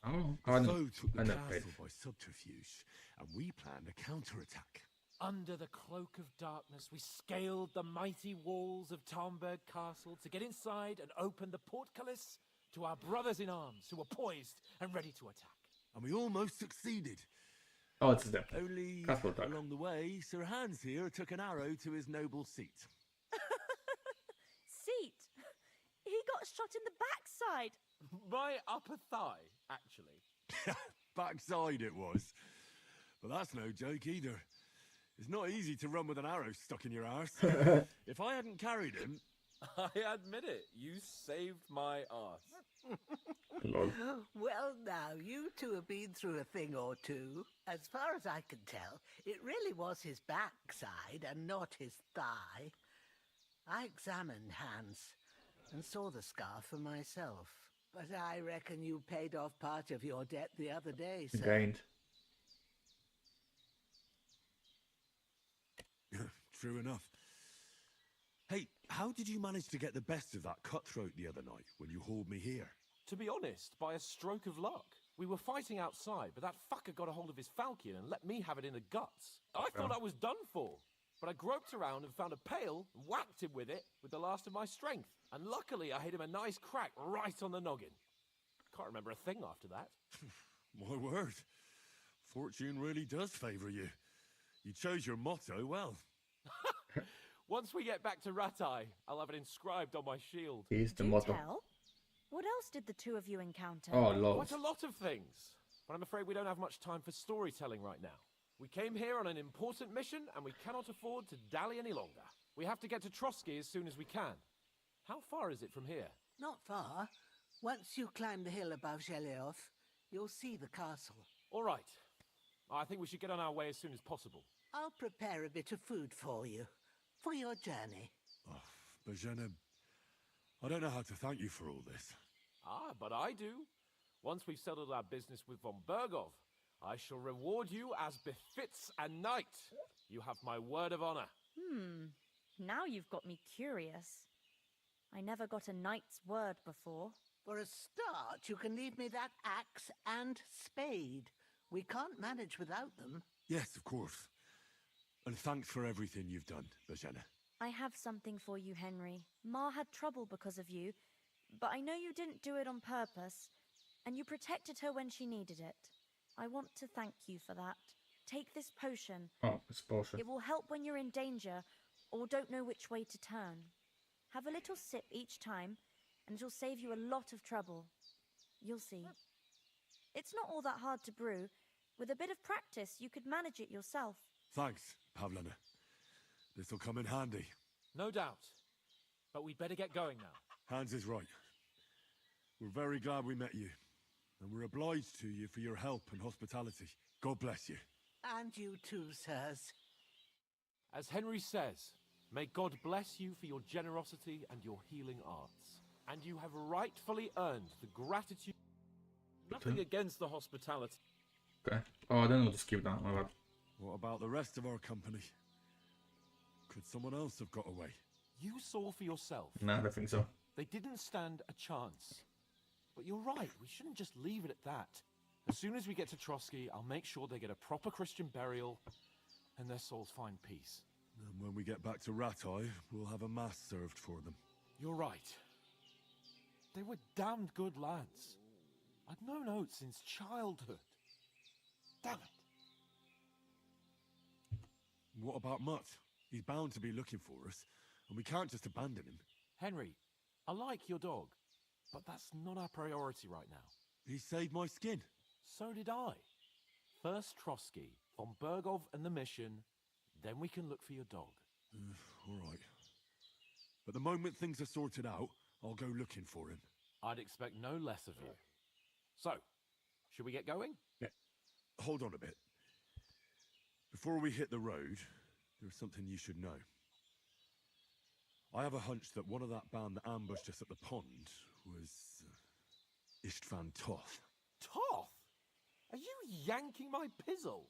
Oh, The foe took the I know, castle by subterfuge, and we planned a counterattack. Under the cloak of darkness, we scaled the mighty walls of Tarnberg Castle to get inside and open the portcullis to our brothers in arms who were poised and ready to attack. And we almost succeeded. Oh, it's them. Only Castle attack. along the way, Sir Hans here took an arrow to his noble seat. Seat? He got shot in the backside. My upper thigh, actually. Backside it was. But that's no joke either. It's not easy to run with an arrow stuck in your arse. If I hadn't carried him... I admit it, you saved my arse. Well, now, you two have been through a thing or two. As far as I can tell, it really was his backside and not his thigh. I examined Hans and saw the scar for myself. But I reckon you paid off part of your debt the other day, sir. Gained. True enough. Hey, how did you manage to get the best of that cutthroat the other night when you hauled me here? To be honest, by a stroke of luck. We were fighting outside, but that fucker got a hold of his falchion and let me have it in the guts. I thought I was done for. But I groped around and found a pail and whacked him with it with the last of my strength. And luckily I hit him a nice crack right on the noggin. Can't remember a thing after that. My word. Fortune really does favour you. You chose your motto well. Once we get back to Ratai, I'll have it inscribed on my shield. He's the Do motto. tell. What else did the two of you encounter? Oh, Lord. Quite a lot of things. But I'm afraid we don't have much time for storytelling right now. We came here on an important mission, and we cannot afford to dally any longer. We have to get to Trotsky as soon as we can. How far is it from here? Not far. Once you climb the hill above Zhelioth, you'll see the castle. All right. I think we should get on our way as soon as possible. I'll prepare a bit of food for you, for your journey. Oh, Bajena, I don't know how to thank you for all this. Ah, but I do. Once we've settled our business with von Bergov, I shall reward you as befits a knight. You have my word of honor. Now you've got me curious. I never got a knight's word before. For a start, you can leave me that axe and spade. We can't manage without them. Yes, of course. And thanks for everything you've done, Bajena. I have something for you, Henry. Ma had trouble because of you, but I know you didn't do it on purpose, and you protected her when she needed it. I want to thank you for that. Take this potion. Oh, it's potion. It will help when you're in danger or don't know which way to turn. Have a little sip each time, and it'll save you a lot of trouble. You'll see. It's not all that hard to brew. With a bit of practice, you could manage it yourself. Thanks, Pavlana. This'll come in handy. No doubt. But we'd better get going now. Hans is right. We're very glad we met you. And we're obliged to you for your help and hospitality. God bless you. And you too, sirs. As Henry says, may God bless you for your generosity and your healing arts. And you have rightfully earned the gratitude. Nothing against the hospitality. Okay. Oh, I don't know to skip that. My bad. What about the rest of our company? Could someone else have got away? You saw for yourself. No, I don't think so. They didn't stand a chance. But you're right, we shouldn't just leave it at that. As soon as we get to Trotsky, I'll make sure they get a proper Christian burial and their souls find peace. And when we get back to Ratai, we'll have a mass served for them. You're right. They were damned good lads. I'd known Oates since childhood. Damn it. What about Mutt? He's bound to be looking for us, and we can't just abandon him. Henry, I like your dog, but that's not our priority right now. He saved my skin. So did I. First Trotsky, von Bergov and the mission, then we can look for your dog. All right. But the moment things are sorted out, I'll go looking for him. I'd expect no less of you. So, should we get going? Yeah. Hold on a bit. Before we hit the road, there's something you should know. I have a hunch that one of that band that ambushed us at the pond was Istvan Toth. Toth? Are you yanking my pizzle?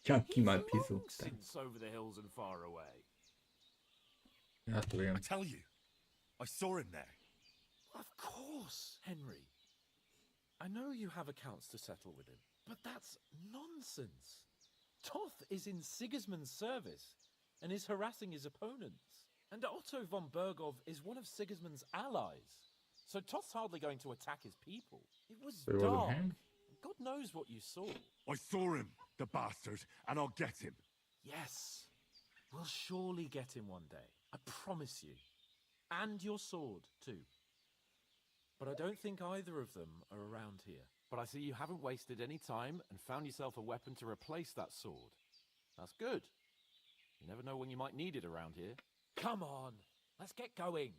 Yanking my He's pizzle. long since over the hills and far away. Yeah, that's Liam. I tell you, I saw him there. Of course, Henry. I know you have accounts to settle with him, but that's nonsense. Toth is in Sigismund's service and is harassing his opponents. And Otto von Bergov is one of Sigismund's allies. So Toth's hardly going to attack his people. It was So it wasn't dark. him? God knows what you saw. I saw him, the bastard, and I'll get him. Yes, we'll surely get him one day. I promise you. And your sword, too. But I don't think either of them are around here. But I see you haven't wasted any time and found yourself a weapon to replace that sword. That's good. You never know when you might need it around here. Come on, let's get going.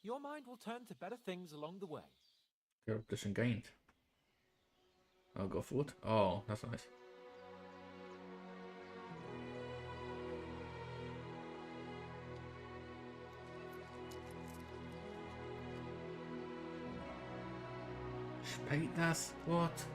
Your mind will turn to better things along the way. Reputation gained. I'll go for it. Oh, that's nice. Spät das? What?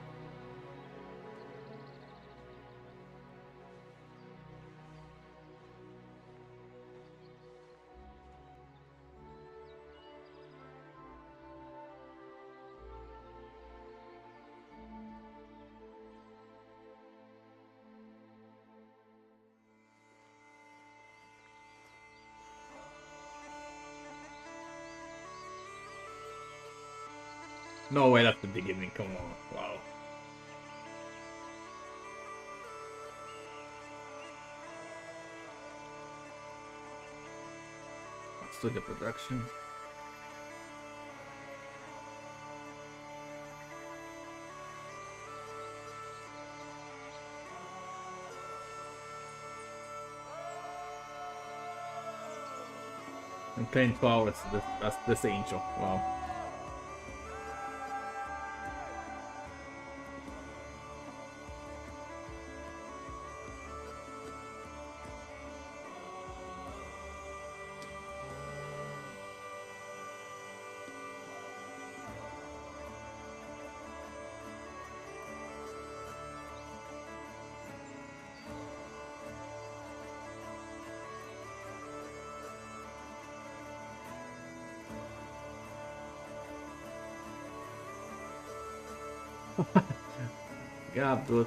No way, that's the beginning. Come on. Wow. Let's do the production. I'm playing 12, that's this angel. Wow. God, dude.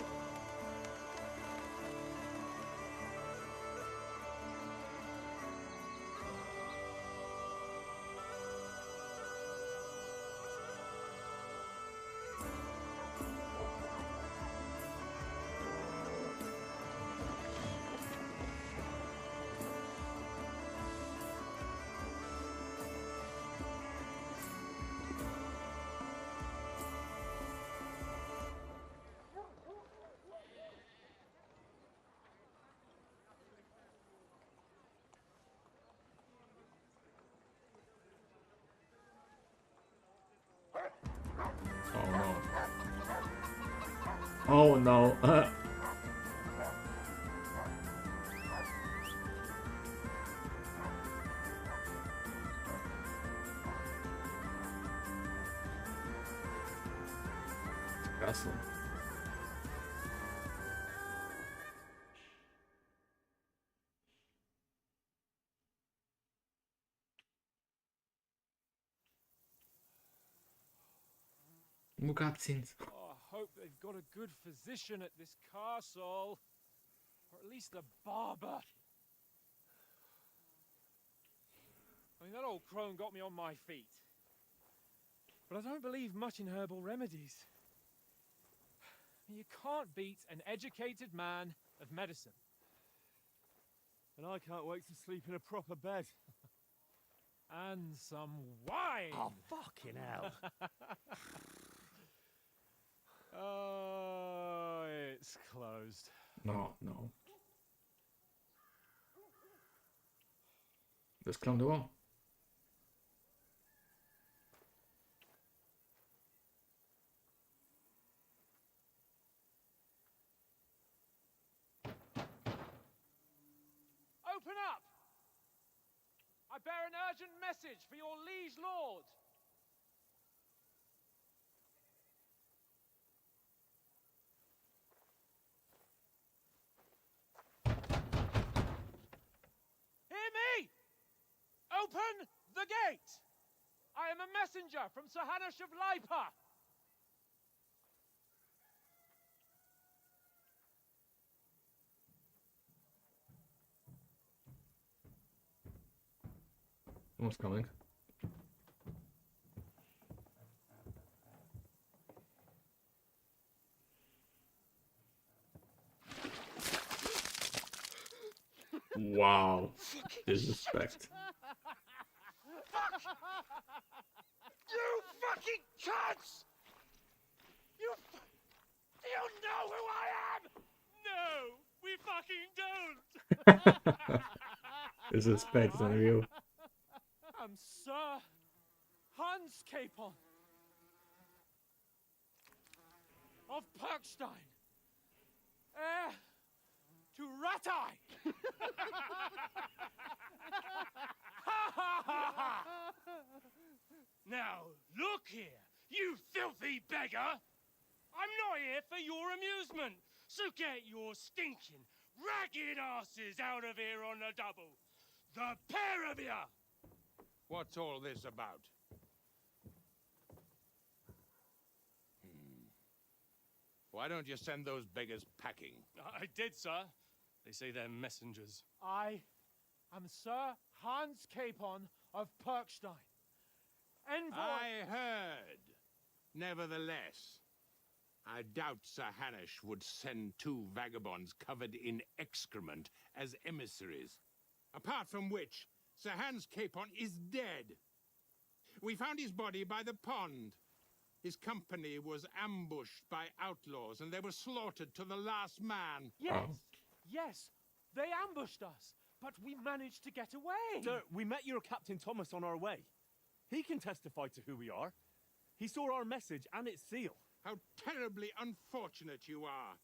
Oh no. Castle. More cutscenes. Oh, I hope they've got a good physician at this castle. Or at least a barber. I mean, that old crone got me on my feet. But I don't believe much in herbal remedies. You can't beat an educated man of medicine. And I can't wait to sleep in a proper bed. And some wine! Oh, fucking hell. Oh, it's closed. No, no. Just climb the wall. Open up! I bear an urgent message for your liege lord. Hear me! Open the gate! I am a messenger from Sir Hanush of Lipa. Someone's coming. Wow. Disrespect. Fuck! You fucking cunts! Do you know who I am? No, we fucking don't! Disrespect is unreal. I'm Sir Hans Capon of Perkstein, heir to Ratai. Now, look here, you filthy beggar! I'm not here for your amusement, so get your stinking, ragged asses out of here on the double. The pair of you! What's all this about? Why don't you send those beggars packing? I did, sir. They say they're messengers. I am Sir Hans Capon of Perkstein. Envoy... I heard. Nevertheless, I doubt Sir Hanush would send 2 vagabonds covered in excrement as emissaries. Apart from which, Sir Hans Capon is dead. We found his body by the pond. His company was ambushed by outlaws, and they were slaughtered to the last man. Yes, yes, they ambushed us, but we managed to get away. Sir, we met your Captain Thomas on our way. He can testify to who we are. He saw our message and its seal. How terribly unfortunate you are.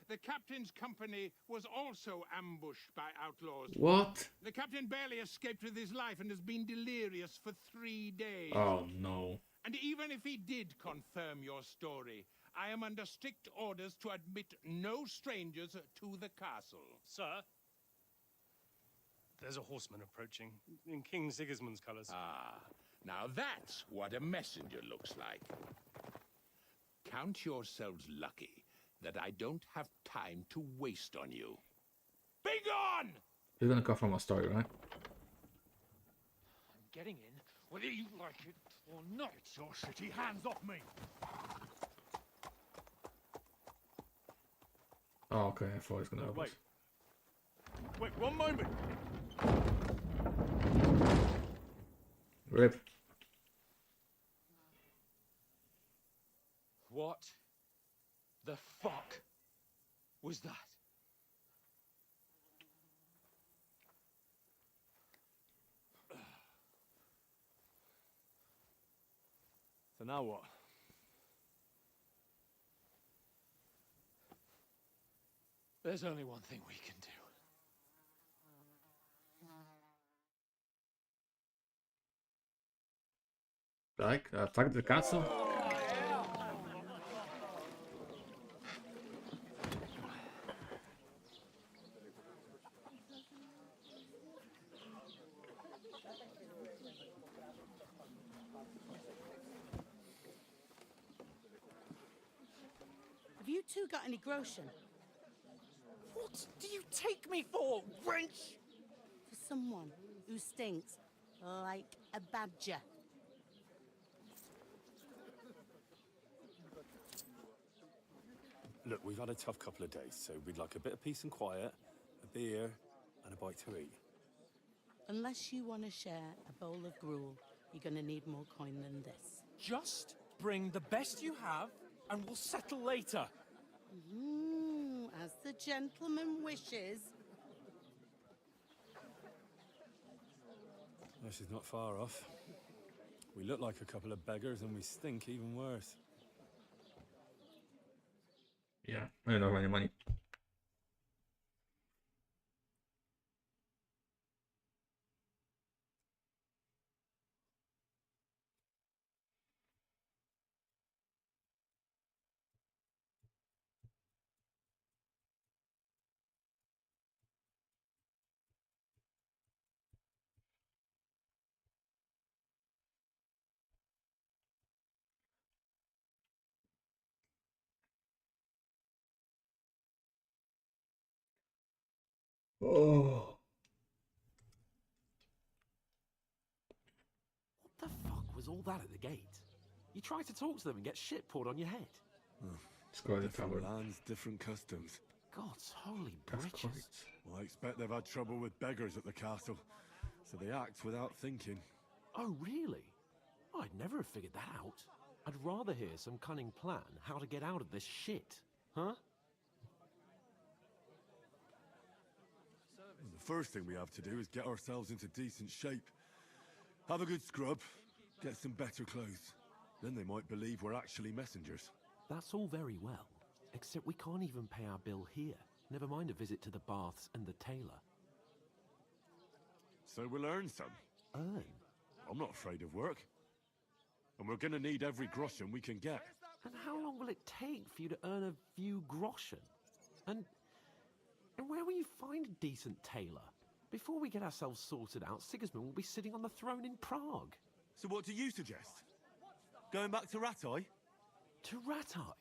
The captain's company was also ambushed by outlaws. What? The captain barely escaped with his life and has been delirious for 3 days. Oh no. And even if he did confirm your story, I am under strict orders to admit no strangers to the castle. Sir, there's a horseman approaching in King Sigismund's colours. Ah, now that's what a messenger looks like. Count yourselves lucky that I don't have time to waste on you. Be gone! You're gonna cut from a story, right? I'm getting in, whether you like it or not. Get your shitty hands off me! Oh, okay. I thought he was gonna help us. Wait, one moment! Rip. What the fuck was that? So now what? There's only one thing we can do. Like, attack the castle? Have you two got any groschen? What do you take me for, wench? For someone who stinks like a badger. Look, we've had a tough couple of days, so we'd like a bit of peace and quiet, a beer, and a bite to eat. Unless you want to share a bowl of gruel, you're going to need more coin than this. Just bring the best you have, and we'll settle later. As the gentleman wishes. This is not far off. We look like a couple of beggars, and we stink even worse. Yeah, I don't have any money. Oh. all that at the gate? You try to talk to them and get shit poured on your head. Different lands, different customs. God's holy britches. Well, I expect they've had trouble with beggars at the castle, so they act without thinking. Oh, really? I'd never have figured that out. I'd rather hear some cunning plan how to get out of this shit. Huh? The first thing we have to do is get ourselves into decent shape. Have a good scrub, get some better clothes. Then they might believe we're actually messengers. That's all very well, except we can't even pay our bill here. Never mind a visit to the baths and the tailor. So we'll earn some. Earn? I'm not afraid of work. And we're gonna need every groschen we can get. And how long will it take for you to earn a few groschen? And where will you find a decent tailor? Before we get ourselves sorted out, Sigismund will be sitting on the throne in Prague. So what do you suggest? Going back to Rattay? To Rattay?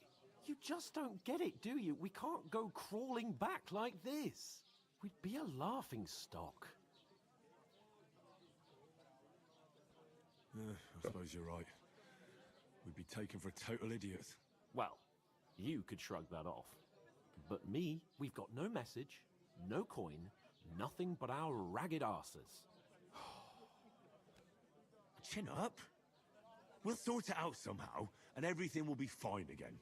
You just don't get it, do you? We can't go crawling back like this. We'd be a laughing stock. I suppose you're right. We'd be taken for total idiots. Well, you could shrug that off. But me, we've got no message, no coin, nothing but our ragged arses. Chin up. We'll sort it out somehow, and everything will be fine again.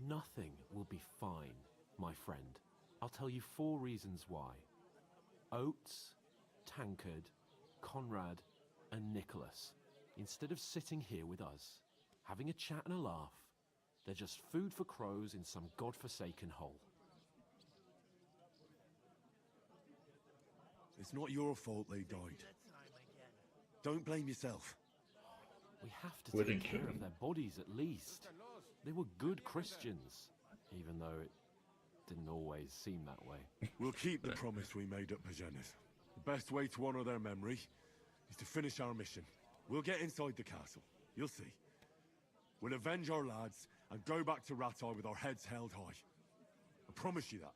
Nothing will be fine, my friend. I'll tell you 4 reasons why. Oates, Tankard, Conrad, and Nicholas, instead of sitting here with us, having a chat and a laugh, they're just food for crows in some godforsaken hole. It's not your fault they died. Don't blame yourself. We have to take care of their bodies at least. They were good Christians, even though it didn't always seem that way. We'll keep the promise we made at Pagenes. The best way to honor their memory is to finish our mission. We'll get inside the castle. You'll see. We'll avenge our lads and go back to Rattay with our heads held high. I promise you that.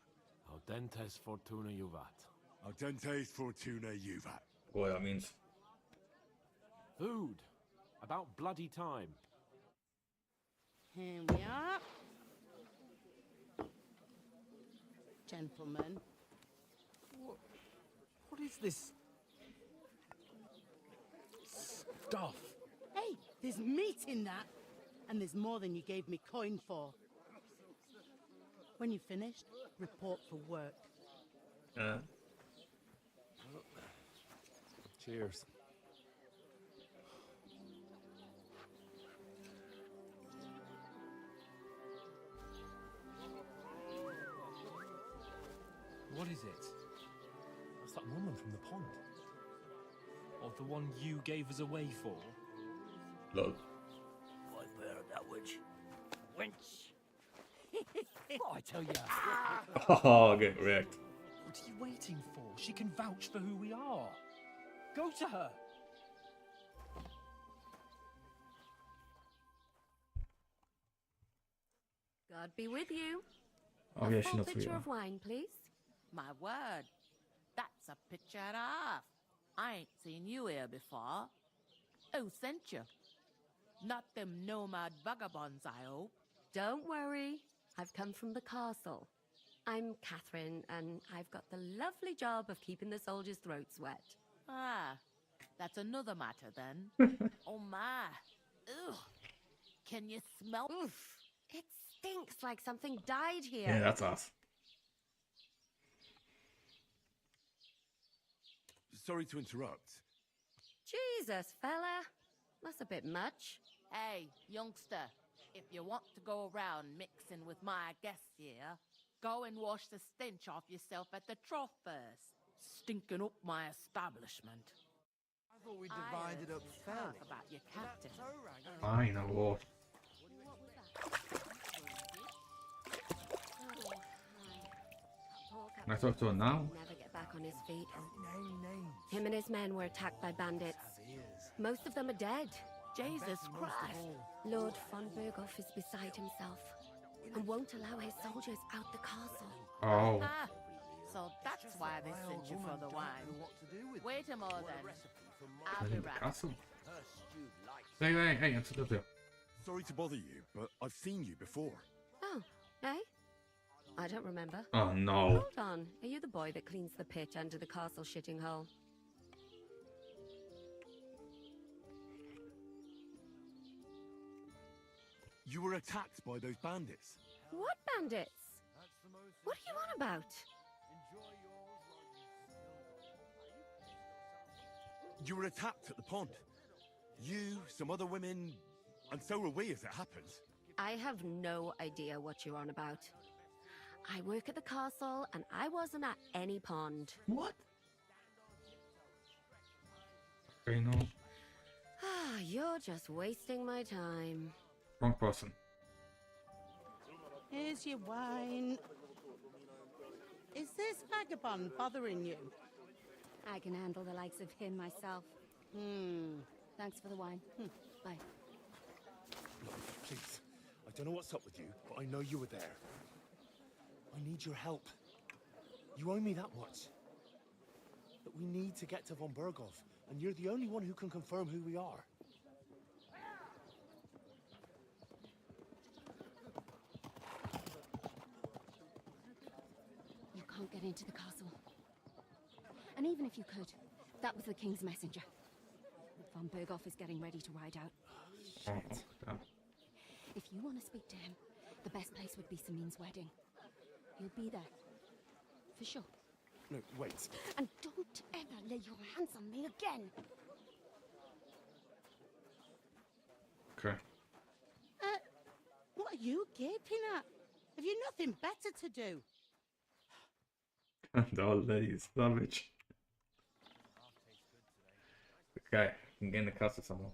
Audentes fortuna juvat. Audentes fortuna juvat. What that means. Food. About bloody time. Here we are. Gentlemen. What is this stuff? Hey, there's meat in that. And there's more than you gave me coin for. When you're finished, report for work. Cheers. What is it? That's that woman from the pond. Or the one you gave us away for? Look. I bear that witch. Wench! What I tell ya? Oh, get wrecked. What are you waiting for? She can vouch for who we are. Go to her. God be with you. Oh, yeah, she knows A who you picture are. of wine, please. My word, that's a picture and a half. I ain't seen you here before. Who sent you? Not them nomad vagabonds, I hope. Don't worry. I've come from the castle. I'm Catherine, and I've got the lovely job of keeping the soldiers' throats wet. Ah, that's another matter then. Oh my. Ugh. Can you smell? Oof. It stinks like something died here. Yeah, that's us. Sorry to interrupt. Jesus, fella. That's a bit much. Hey, youngster, if you want to go around mixing with my guests here, go and wash the stench off yourself at the trough first. Stinking up my establishment. I thought we divided up fairly. About your captain. I know. Can I talk to her now? Never get back on his feet. Him and his men were attacked by bandits. Most of them are dead. Jesus Christ. Lord von Berghoff is beside himself and won't allow his soldiers out the castle. Oh. Ah, So that's why they sent you for the wine. Wait a moment. I'll be In the right. castle. Hey, it's a Sorry to bother you, but I've seen you before. Oh, eh? I don't remember. Oh no. Hold on. Are you the boy that cleans the pit under the castle shitting hole? You were attacked by those bandits. What bandits? What are you on about? You were attacked at the pond. You, some other women, and so were we as it happens. I have no idea what you're on about. I work at the castle, and I wasn't at any pond. What? Okay, no. Ah, you're just wasting my time. Wrong person. Here's your wine. Is this vagabond bothering you? I can handle the likes of him myself. Thanks for the wine. Bye. Look, please. I don't know what's up with you, but I know you were there. I need your help. You owe me that much. But we need to get to von Berghoff, and you're the only one who can confirm who we are. You can't get into the castle. And even if you could, that was the king's messenger. Von Berghoff is getting ready to ride out. Shit. Oh, If you want to speak to him, the best place would be Samin's wedding. He'll be there. For sure. No, wait. And don't ever lay your hands on me again. okay. What are you gaping at? Have you nothing better to do? The old lady is savage. Okay, I'm getting the castle somehow.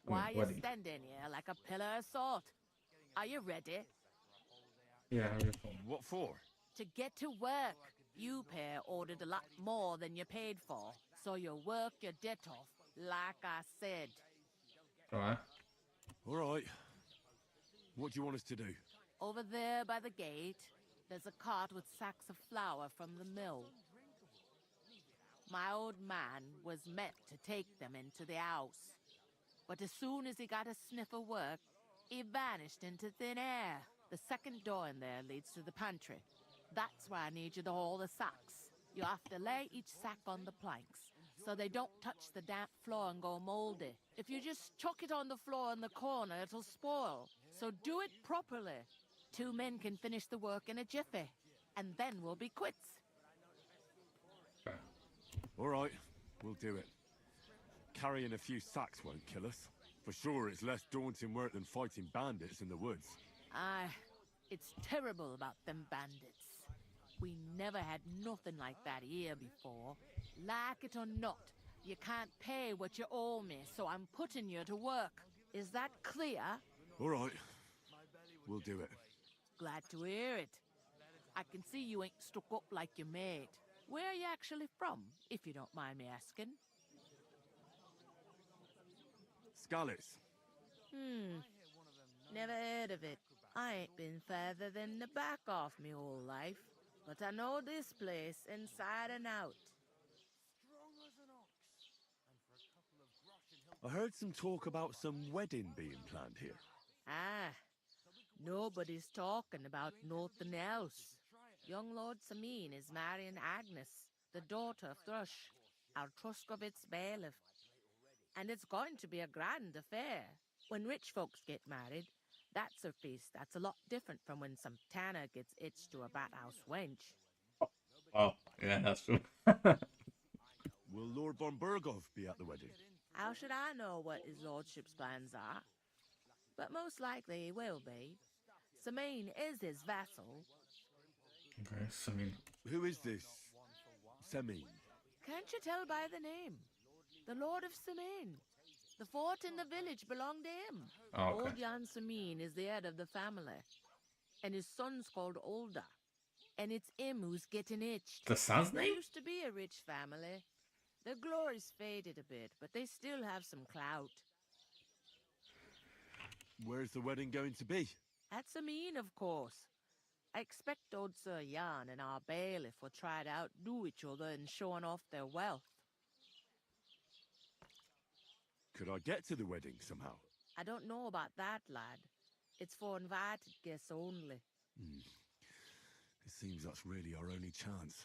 Why are you wedding. standing here like a pillar of salt? Are you ready? Yeah, everything. What for? To get to work. You pair ordered a lot more than you paid for, so you work your debt off, like I said. Alright. All right. What do you want us to do? Over there by the gate, there's a cart with sacks of flour from the mill. My old man was meant to take them into the house. But as soon as he got a sniff of work, he vanished into thin air. The second door in there leads to the pantry. That's where I need you to haul the sacks. You have to lay each sack on the planks, so they don't touch the damp floor and go moldy. If you just chuck it on the floor in the corner, it'll spoil. So do it properly. 2 men can finish the work in a jiffy, and then we'll be quits. All right, we'll do it. Carrying a few sacks won't kill us. For sure, it's less daunting work than fighting bandits in the woods. Aye, it's terrible about them bandits. We never had nothing like that here before. Like it or not, you can't pay what you owe me, so I'm putting you to work. Is that clear? All right, we'll do it. Glad to hear it. I can see you ain't stuck up like your mate. Where are you actually from, if you don't mind me asking? Skalitz. Never heard of it. I ain't been further than the back off me whole life. But I know this place inside and out. I heard some talk about some wedding being planned here. Ah, nobody's talking about nothing else. Young Lord Samin is marrying Agnes, the daughter of Thrush, our Truskovitz bailiff. And it's going to be a grand affair. When rich folks get married, that's a feast that's a lot different from when some tanner gets itched to a bat-house wench. Oh, yeah, that's true. Will Lord von Berghoff be at the wedding? How should I know what his lordship's plans are? But most likely he will be. Samin is his vassal. Okay, Samin. Who is this Samin? Can't you tell by the name? The Lord of Samin. The fort in the village belonged to him. Oh, okay. Old Jan Samin is the head of the family. And his son's called Olda. And it's him who's getting itched. The son's They name? used to be a rich family. Their glory's faded a bit, but they still have some clout. Where's the wedding going to be? At Samin, of course. I expect old Sir Jan and our bailiff will try to outdo each other in showing off their wealth. Could I get to the wedding somehow? I don't know about that, lad. It's for invited guests only. It seems that's really our only chance.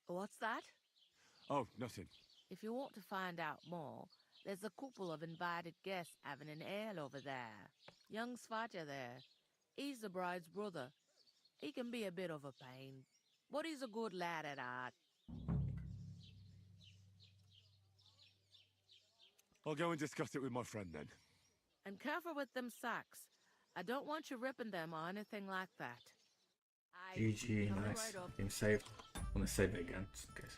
What's that? Oh, nothing. If you want to find out more, there's a couple of invited guests having an ale over there. Young Svaja there. He's the bride's brother. He can be a bit of a pain, but he's a good lad at heart. I'll go and discuss it with my friend then. And careful with them sacks. I don't want you ripping them or anything like that. GG, coming nice. right up. Game saved. I'm gonna save it again, just in case.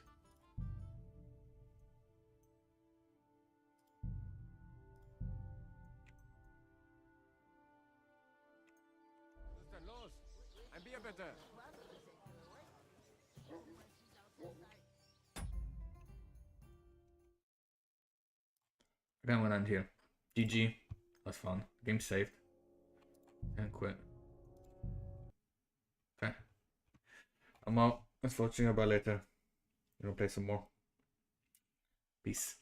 Stand los and be a better. We're gonna end here. GG. That's fun. Game saved. And quit. Okay. I'm out. Thanks for watching. I'll be later. We're gonna play some more. Peace.